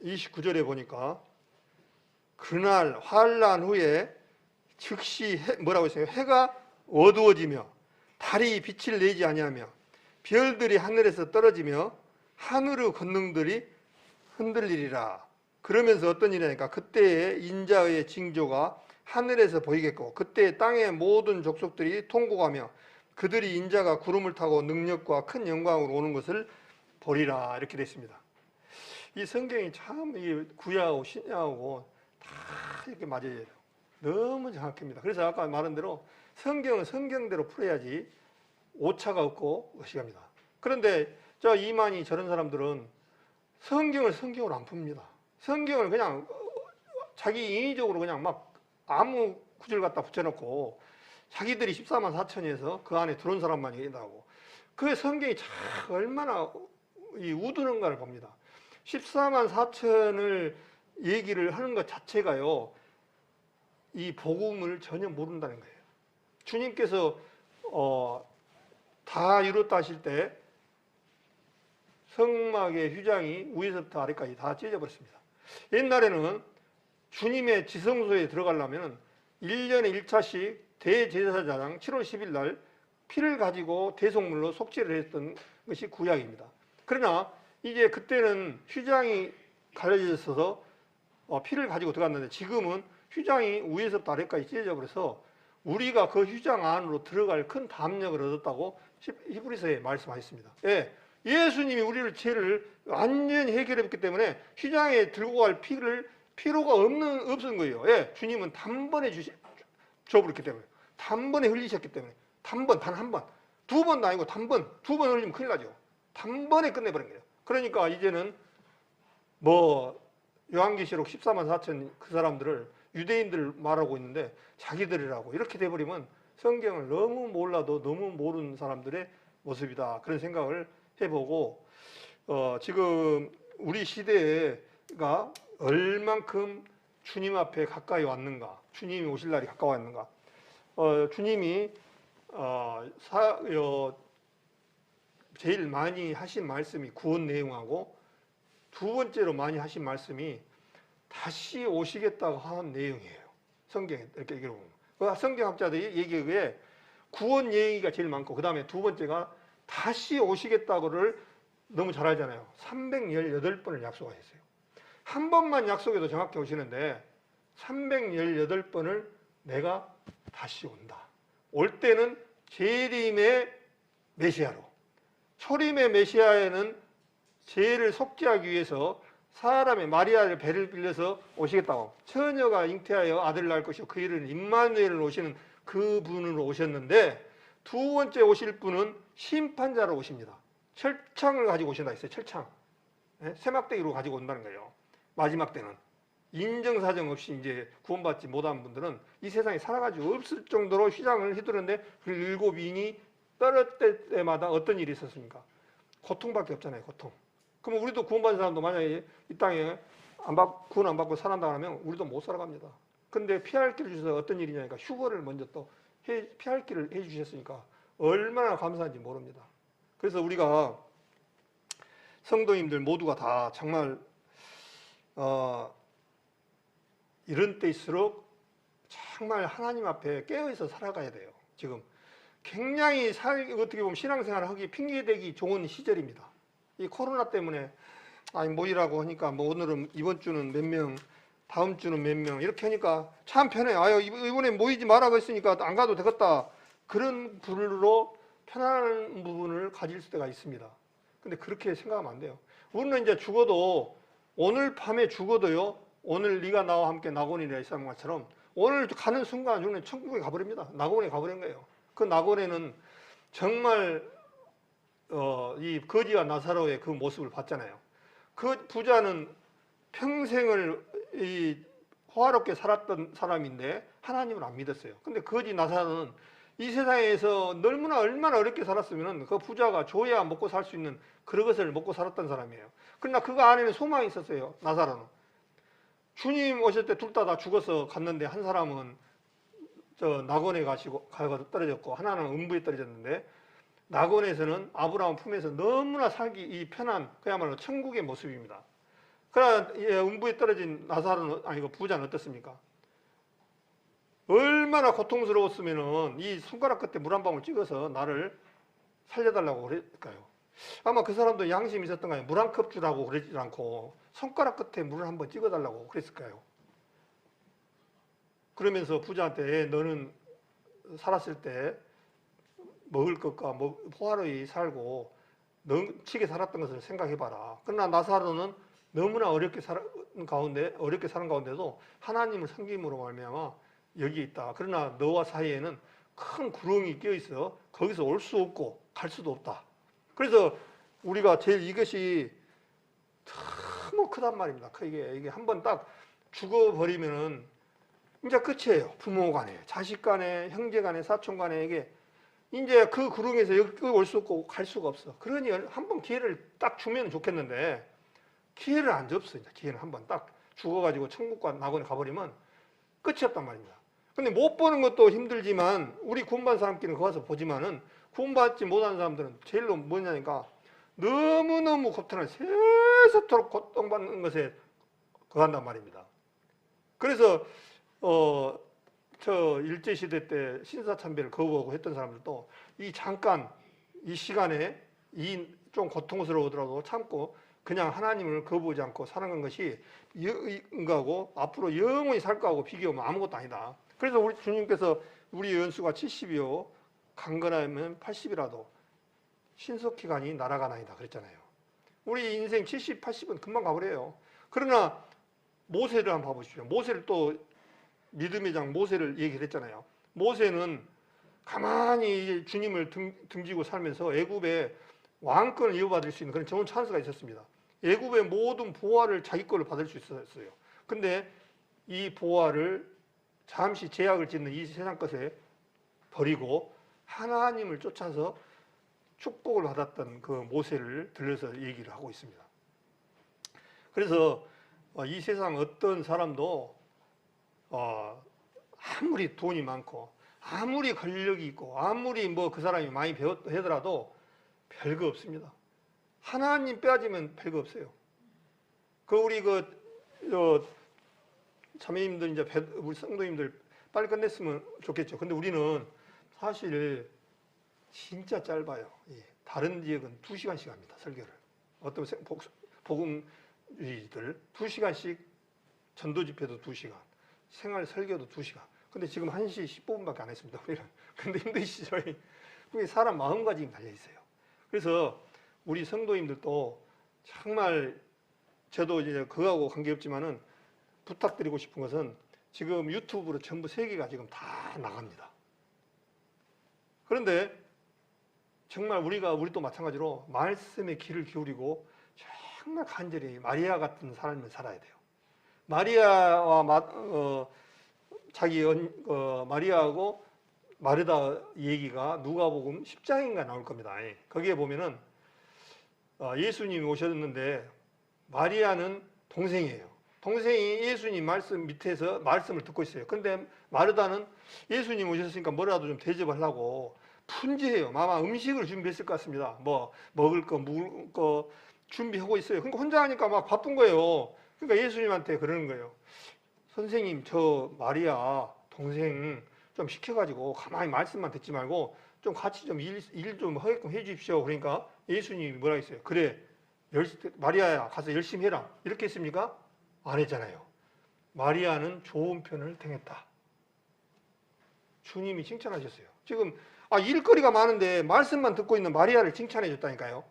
Speaker 1: 29절에 보니까 그날 환난 후에 즉시 뭐라고 했어요? 해가 어두워지며 달이 빛을 내지 아니하며 별들이 하늘에서 떨어지며 하늘의 권능들이 흔들리리라. 그러면서 어떤 일이냐니까 그때의 인자의 징조가 하늘에서 보이겠고 그때 땅의 모든 족속들이 통곡하며 그들이 인자가 구름을 타고 능력과 큰 영광으로 오는 것을 보리라. 이렇게 되어 있습니다. 이 성경이 참 이 구약하고 신약하고 다 이렇게 맞아요. 너무 정확합니다. 그래서 아까 말한 대로 성경은 성경대로 풀어야지 오차가 없고 의식합니다. 그런데 저 이만희 저런 사람들은 성경을 성경으로 안 풉니다. 성경을 그냥 자기 인위적으로 그냥 막 아무 구절 갖다 붙여놓고 자기들이 14만 4천에서 그 안에 들어온 사람만 얘기한다고. 그 성경이 참 얼마나 이 우두는가를 봅니다. 14만 4천을 얘기를 하는 것 자체가요, 이 복음을 전혀 모른다는 거예요. 주님께서 다 이뤘다 하실 때 성막의 휘장이 위에서부터 아래까지 다 찢어버렸습니다. 옛날에는 주님의 지성소에 들어가려면 1년에 1차씩 대제사장 7월 10일 날 피를 가지고 대속물로 속죄를 했던 것이 구약입니다. 그러나 이제 그때는 휘장이 갈려져 있어서 피를 가지고 들어갔는데 지금은 휘장이 위에서부터 아래까지 찢어져 버려서 우리가 그 휘장 안으로 들어갈 큰 담력을 얻었다고 히브리서에 말씀하셨습니다. 예, 예수님이 우리를 죄를 완전히 해결했기 때문에 휘장에 들고 갈 필요가 없은 거예요. 예, 주님은 단번에 줘버렸기 때문에, 단번에 흘리셨기 때문에, 단 한 번, 두 번도 아니고 두 번 흘리면 큰일 나죠. 단번에 끝내버린 거예요. 그러니까 이제는 요한계시록 14만 4천 그 사람들을 유대인들 말하고 있는데 자기들이라고 이렇게 돼버리면 성경을 너무 몰라도 너무 모르는 사람들의 모습이다. 그런 생각을 해보고, 지금 우리 시대가 얼만큼 주님 앞에 가까이 왔는가, 주님이 오실 날이 가까웠는가. 주님이 제일 많이 하신 말씀이 구원 내용하고 두 번째로 많이 하신 말씀이 다시 오시겠다고 한 내용이에요. 성경에 이렇게 얘기를 보면. 성경학자들이 얘기에 구원 얘기가 제일 많고 그 다음에 두 번째가 다시 오시겠다고를 너무 잘 알잖아요. 318번을 약속하셨어요. 한 번만 약속해도 정확히 오시는데 318번을 내가 다시 온다. 올 때는 재림의 메시아로, 초림의 메시아에는 죄를 속죄하기 위해서 사람의 마리아를 배를 빌려서 오시겠다고, 처녀가 잉태하여 아들을 낳을 것이고 그 이름은 임마누엘을 오시는 그 분으로 오셨는데, 두 번째 오실 분은 심판자로 오십니다. 철창을 가지고 오신다 했어요. 철창. 세막대기로 가지고 온다는 거예요. 마지막 때는 인정사정 없이 이제 구원받지 못한 분들은 이 세상에 살아가지 없을 정도로 휘장을 휘두르는데 그 일곱 인이 떨어질 때마다 어떤 일이 있었습니까? 고통밖에 없잖아요. 고통. 그럼 우리도 구원받은 사람도 만약에 이 땅에 구원 안 받고 살아난다 하면 우리도 못 살아갑니다. 근데 피할 길을 주셔서 어떤 일이냐니까 휴거를 먼저 또 피할 길을 해주셨으니까 얼마나 감사한지 모릅니다. 그래서 우리가 성도님들 모두가 다 정말 이런 때일수록 정말 하나님 앞에 깨어있어 살아가야 돼요. 지금 굉장히 어떻게 보면 신앙생활을 하기 핑계대기 좋은 시절입니다. 이 코로나 때문에 아니 모이라고 하니까 뭐 오늘은 이번 주는 몇 명, 다음 주는 몇 명 이렇게 하니까 참 편해요. 아유 이번에 모이지 말라고 했으니까 안 가도 되겠다. 그런 불로 편안한 부분을 가질 때가 있습니다. 근데 그렇게 생각하면 안 돼요. 우리는 이제 죽어도 오늘 밤에 죽어도요. 오늘 네가 나와 함께 낙원이라 했던 것처럼 오늘 가는 순간 우리는 천국에 가버립니다. 낙원에 가버린 거예요. 그 낙원에는 정말 이 거지와 나사로의 그 모습을 봤잖아요. 그 부자는 평생을 이 호화롭게 살았던 사람인데 하나님을 안 믿었어요. 근데 거지 나사로는 이 세상에서 얼마나 어렵게 살았으면 그 부자가 줘야 먹고 살 수 있는 그런 것을 먹고 살았던 사람이에요. 그러나 그거 안에는 소망이 있었어요. 나사로는. 주님 오실 때 둘 다 죽어서 갔는데 한 사람은 저 낙원에 가서 떨어졌고 하나는 음부에 떨어졌는데 낙원에서는 아브라함 품에서 너무나 살기 이 편한 그야말로 천국의 모습입니다. 그러나 음부에 떨어진 나사로는 아니고 부자는 어떻습니까? 얼마나 고통스러웠으면은 이 손가락 끝에 물 한 방울 찍어서 나를 살려달라고 그랬을까요? 아마 그 사람도 양심이 있었던 거예요. 물 한 컵 주라고 그러지 않고 손가락 끝에 물을 한번 찍어달라고 그랬을까요? 그러면서 부자한테 너는 살았을 때 먹을 것과 호화로이 살고 넘치게 살았던 것을 생각해봐라. 그러나 나사로는 너무나 어렵게 사는 가운데도 하나님을 섬김으로 말미암아 여기 있다. 그러나 너와 사이에는 큰 구렁이 끼어 있어. 거기서 올 수 없고 갈 수도 없다. 그래서 우리가 제일 이것이 너무 크단 말입니다. 이게 한번 딱 죽어버리면은 이제 끝이에요. 부모 간에, 자식 간에, 형제 간에, 사촌 간에 이제 그 구렁에서 여기 올 수 없고 갈 수가 없어. 그러니 한번 기회를 딱 주면 좋겠는데 기회를 안 줬어. 이제 기회는 한번 딱 죽어가지고 천국과 낙원에 가버리면 끝이 없단 말입니다. 근데 못 보는 것도 힘들지만 우리 구원받은 사람끼리는 거기서 보지만은 구원받지 못한 사람들은 제일로 뭐냐니까 너무너무 고통을 세세토록 고통받는 것에 거한단 말입니다. 그래서 저 일제시대 때 신사참배를 거부하고 했던 사람들도 잠깐 이 시간에 좀 고통스러우더라도 참고 그냥 하나님을 거부하지 않고 사는 것이 인가하고 앞으로 영원히 살 거하고 비교하면 아무것도 아니다. 그래서 우리 주님께서 우리 연수가 70이요 강건하면 80이라도 신속히 가니 날아가나이다 그랬잖아요. 우리 인생 70, 80은 금방 가버려요. 그러나 모세를 한번 봐보십시오. 모세를 또 믿음의 장 모세를 얘기를 했잖아요. 모세는 가만히 주님을 등지고 살면서 애굽의 왕권을 이어받을 수 있는 그런 좋은 찬스가 있었습니다. 애굽의 모든 보화를 자기 걸로 받을 수 있었어요. 근데 이 보화를 잠시 제약을 짓는 이 세상 것에 버리고 하나님을 쫓아서 축복을 받았던 그 모세를 들려서 얘기를 하고 있습니다. 그래서 이 세상 어떤 사람도 아무리 돈이 많고 아무리 권력이 있고 아무리 그 사람이 많이 배웠더라도 별거 없습니다. 하나님 빼앗으면 별거 없어요. 우리 자매님들 이제 우리 성도님들 빨리 끝냈으면 좋겠죠. 근데 우리는 사실 진짜 짧아요. 다른 지역은 2시간씩 합니다. 설교를. 어떤 복음주의들 2시간씩 전도 집회도 2시간, 생활 설교도 2시간. 근데 지금 1시 10분밖에 안 했습니다. 우리는. 근데 힘드시죠? 그게 사람 마음가짐이 달려 있어요. 그래서 우리 성도님들도 정말 저도 이제 그거하고 관계없지만은 부탁드리고 싶은 것은 지금 유튜브로 전부 세계가 지금 다 나갑니다. 그런데 정말 우리도 마찬가지로 말씀에 귀를 기울이고 정말 간절히 마리아 같은 삶을 살아야 돼요. 마리아와 마리아하고 마르다 얘기가 누가복음 10장인가 나올 겁니다. 거기에 보면은 예수님이 오셨는데 마리아는 동생이에요. 동생이 예수님 말씀 밑에서 말씀을 듣고 있어요. 그런데 마르다는 예수님 오셨으니까 뭐라도 좀 대접하려고 분주해요. 아마 음식을 준비했을 것 같습니다. 먹을 거, 묵을 거 준비하고 있어요. 그러니까 혼자 하니까 막 바쁜 거예요. 그러니까 예수님한테 그러는 거예요. 선생님, 저 마리아 동생 좀 시켜가지고 가만히 말씀만 듣지 말고 좀 같이 좀 일 좀 하게끔 해 주십시오. 그러니까 예수님이 뭐라 했어요? 그래, 마리아야 가서 열심히 해라. 이렇게 했습니까? 안 했잖아요. 마리아는 좋은 편을 택했다. 주님이 칭찬하셨어요. 지금 일거리가 많은데 말씀만 듣고 있는 마리아를 칭찬해 줬다니까요.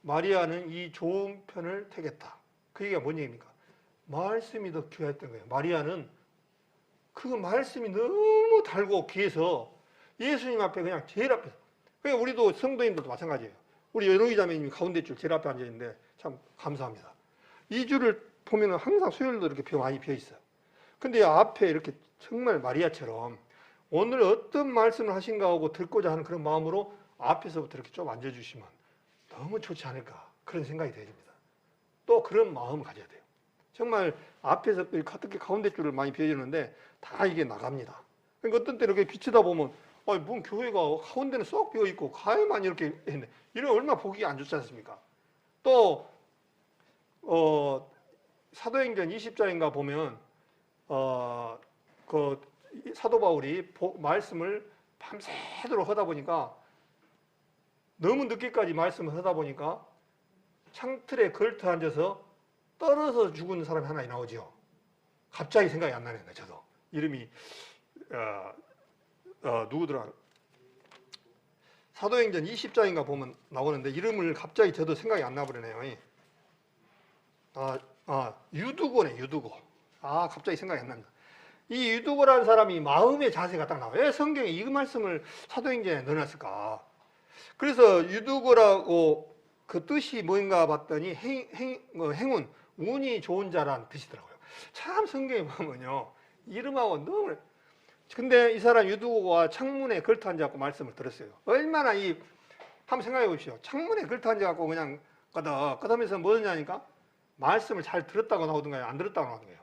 Speaker 1: 마리아는 이 좋은 편을 택했다. 그 얘기가 뭔 얘기입니까? 말씀이 더 귀했던 거예요. 마리아는 그 말씀이 너무 달고 귀해서 예수님 앞에 그냥 제일 앞에서. 그러니까 우리도 성도님들도 마찬가지예요. 우리 연옥이 자매님이 가운데 줄 제일 앞에 앉아 있는데 참 감사합니다. 이 줄을 보면 항상 수요일도 이렇게 많이 비어 있어요. 근데 앞에 이렇게 정말 마리아처럼 오늘 어떤 말씀을 하신가 하고 듣고자 하는 그런 마음으로 앞에서부터 이렇게 좀 앉아주시면 너무 좋지 않을까 그런 생각이 됩니다. 또 그런 마음을 가져야 돼요. 정말 앞에서 특히 가운데 줄을 많이 비워주는데 다 이게 나갑니다. 그러니까 어떤 때 이렇게 비치다 보면 뭔 교회가 가운데는 쏙 비어 있고 가에만 이렇게 했네. 이런 얼마나 보기 안 좋지 않습니까? 또 사도행전 20장인가 보면 그 사도 바울이 말씀을 밤새도록 하다 보니까 너무 늦게까지 말씀을 하다 보니까 창틀에 걸터 앉아서 떨어져 죽은 사람이 하나 나오죠. 갑자기 생각이 안 나네요. 저도 이름이 누구더라? 사도행전 20장인가 보면 나오는데 이름을 갑자기 저도 생각이 안 나버리네요. 유두고네, 유두고. 갑자기 생각이 안 납니다. 이 유두고라는 사람이 마음의 자세가 딱 나와요. 왜 성경에 이 말씀을 사도행전에 넣어놨을까? 그래서 유두고라고 그 뜻이 뭔가 봤더니 행운, 운이 좋은 자라는 뜻이더라고요. 참 성경에 보면요. 이름하고 너무. 근데 이 사람 유두고가 창문에 걸터 앉아갖고 말씀을 들었어요. 얼마나 한번 생각해 보십시오. 창문에 걸터 앉아갖고 그냥 끄덕끄덕하면서 뭐냐니까 말씀을 잘 들었다고 나오던가요? 안 들었다고 나오던가요?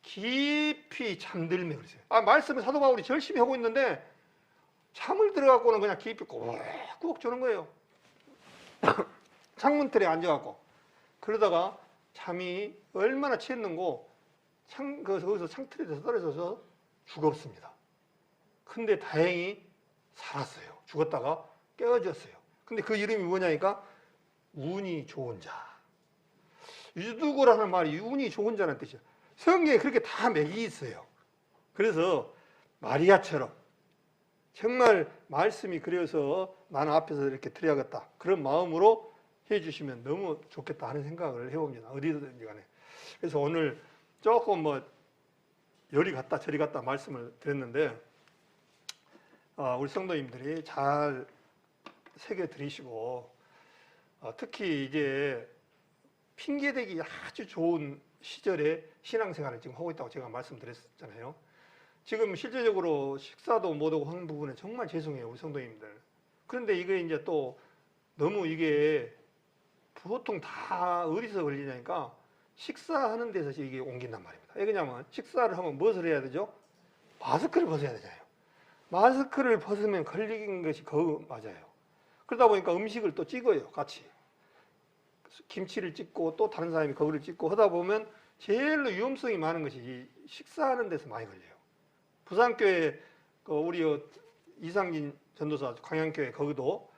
Speaker 1: 깊이 잠들며 그러세요. 말씀을 사도 바울이 열심히 하고 있는데 잠을 들어갖고는 그냥 깊이 꾹꾹 주는 거예요. 창문틀에 앉아갖고. 그러다가 잠이 얼마나 취했는고 거기서 창틀에서 떨어져서 죽었습니다. 근데 다행히 살았어요. 죽었다가 깨어졌어요. 근데 그 이름이 뭐냐니까 운이 좋은 자. 유두고라는 말이 운이 좋은 자라는 뜻이에요. 성경에 그렇게 다 맥이 있어요. 그래서 마리아처럼 정말 말씀이 그려서 나는 앞에서 이렇게 드려야겠다. 그런 마음으로 해주시면 너무 좋겠다 하는 생각을 해봅니다. 어디든지 간에. 그래서 오늘 조금 요리 갔다 저리 갔다 말씀을 드렸는데 우리 성도님들이 잘 새겨드리시고 특히 이제 핑계대기 아주 좋은 시절에 신앙생활을 지금 하고 있다고 제가 말씀드렸잖아요. 지금 실제적으로 식사도 못하고 하는 부분에 정말 죄송해요, 우리 성도님들. 그런데 이게 이제 또 너무 이게 보통 다 어디서 걸리냐니까 식사하는 데서 이게 옮긴단 말입니다. 왜냐하면 식사를 하면 무엇을 해야 되죠? 마스크를 벗어야 되잖아요. 마스크를 벗으면 걸리는 것이 맞아요. 그러다 보니까 음식을 또 찍어요, 같이. 김치를 찍고 또 다른 사람이 거기를 찍고 하다 보면 제일로 위험성이 많은 것이 이 식사하는 데서 많이 걸려요. 부산교회 우리 이상진 전도사 광양교회 거기도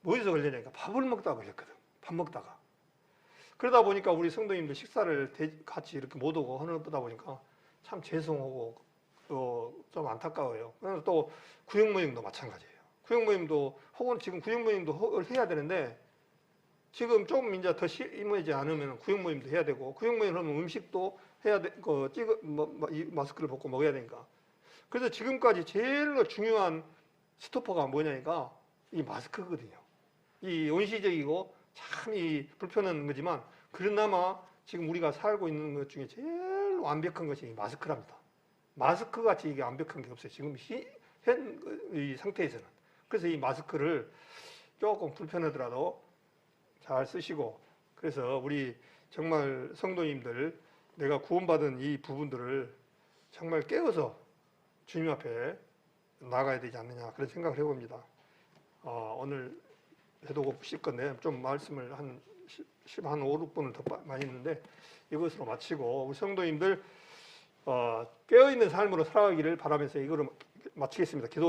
Speaker 1: 어디서 걸리냐니까 밥을 먹다가 걸렸거든. 밥 먹다가. 그러다 보니까 우리 성도님들 식사를 같이 이렇게 못 오고 하다 보니까 참 죄송하고 좀 안타까워요. 그래서 또 구역모임도 마찬가지예요. 구역모임도 혹은 지금 구역모임도 해야 되는데 지금 좀 이제 더 심해지지 않으면 구역모임도 해야 되고 구역모임 하면 음식도 해야 돼, 마스크를 벗고 먹어야 되니까. 그래서 지금까지 제일 중요한 스토퍼가 뭐냐니까 이 마스크거든요. 이 원시적이고 참 불편한 거지만 그나마 지금 우리가 살고 있는 것 중에 제일 완벽한 것이 이 마스크랍니다. 마스크 같이 이게 완벽한 게 없어요. 지금 이 상태에서는. 그래서 이 마스크를 조금 불편하더라도 잘 쓰시고, 그래서 우리 정말 성도님들 내가 구원받은 이 부분들을 정말 깨워서 주님 앞에 나가야 되지 않느냐 그런 생각을 해봅니다. 오늘 해도 싶을 건데 좀 말씀을 한 5, 6분을 더 많이 했는데 이것으로 마치고 우리 성도님들 깨어있는 삶으로 살아가기를 바라면서 이거를 마치겠습니다. 기도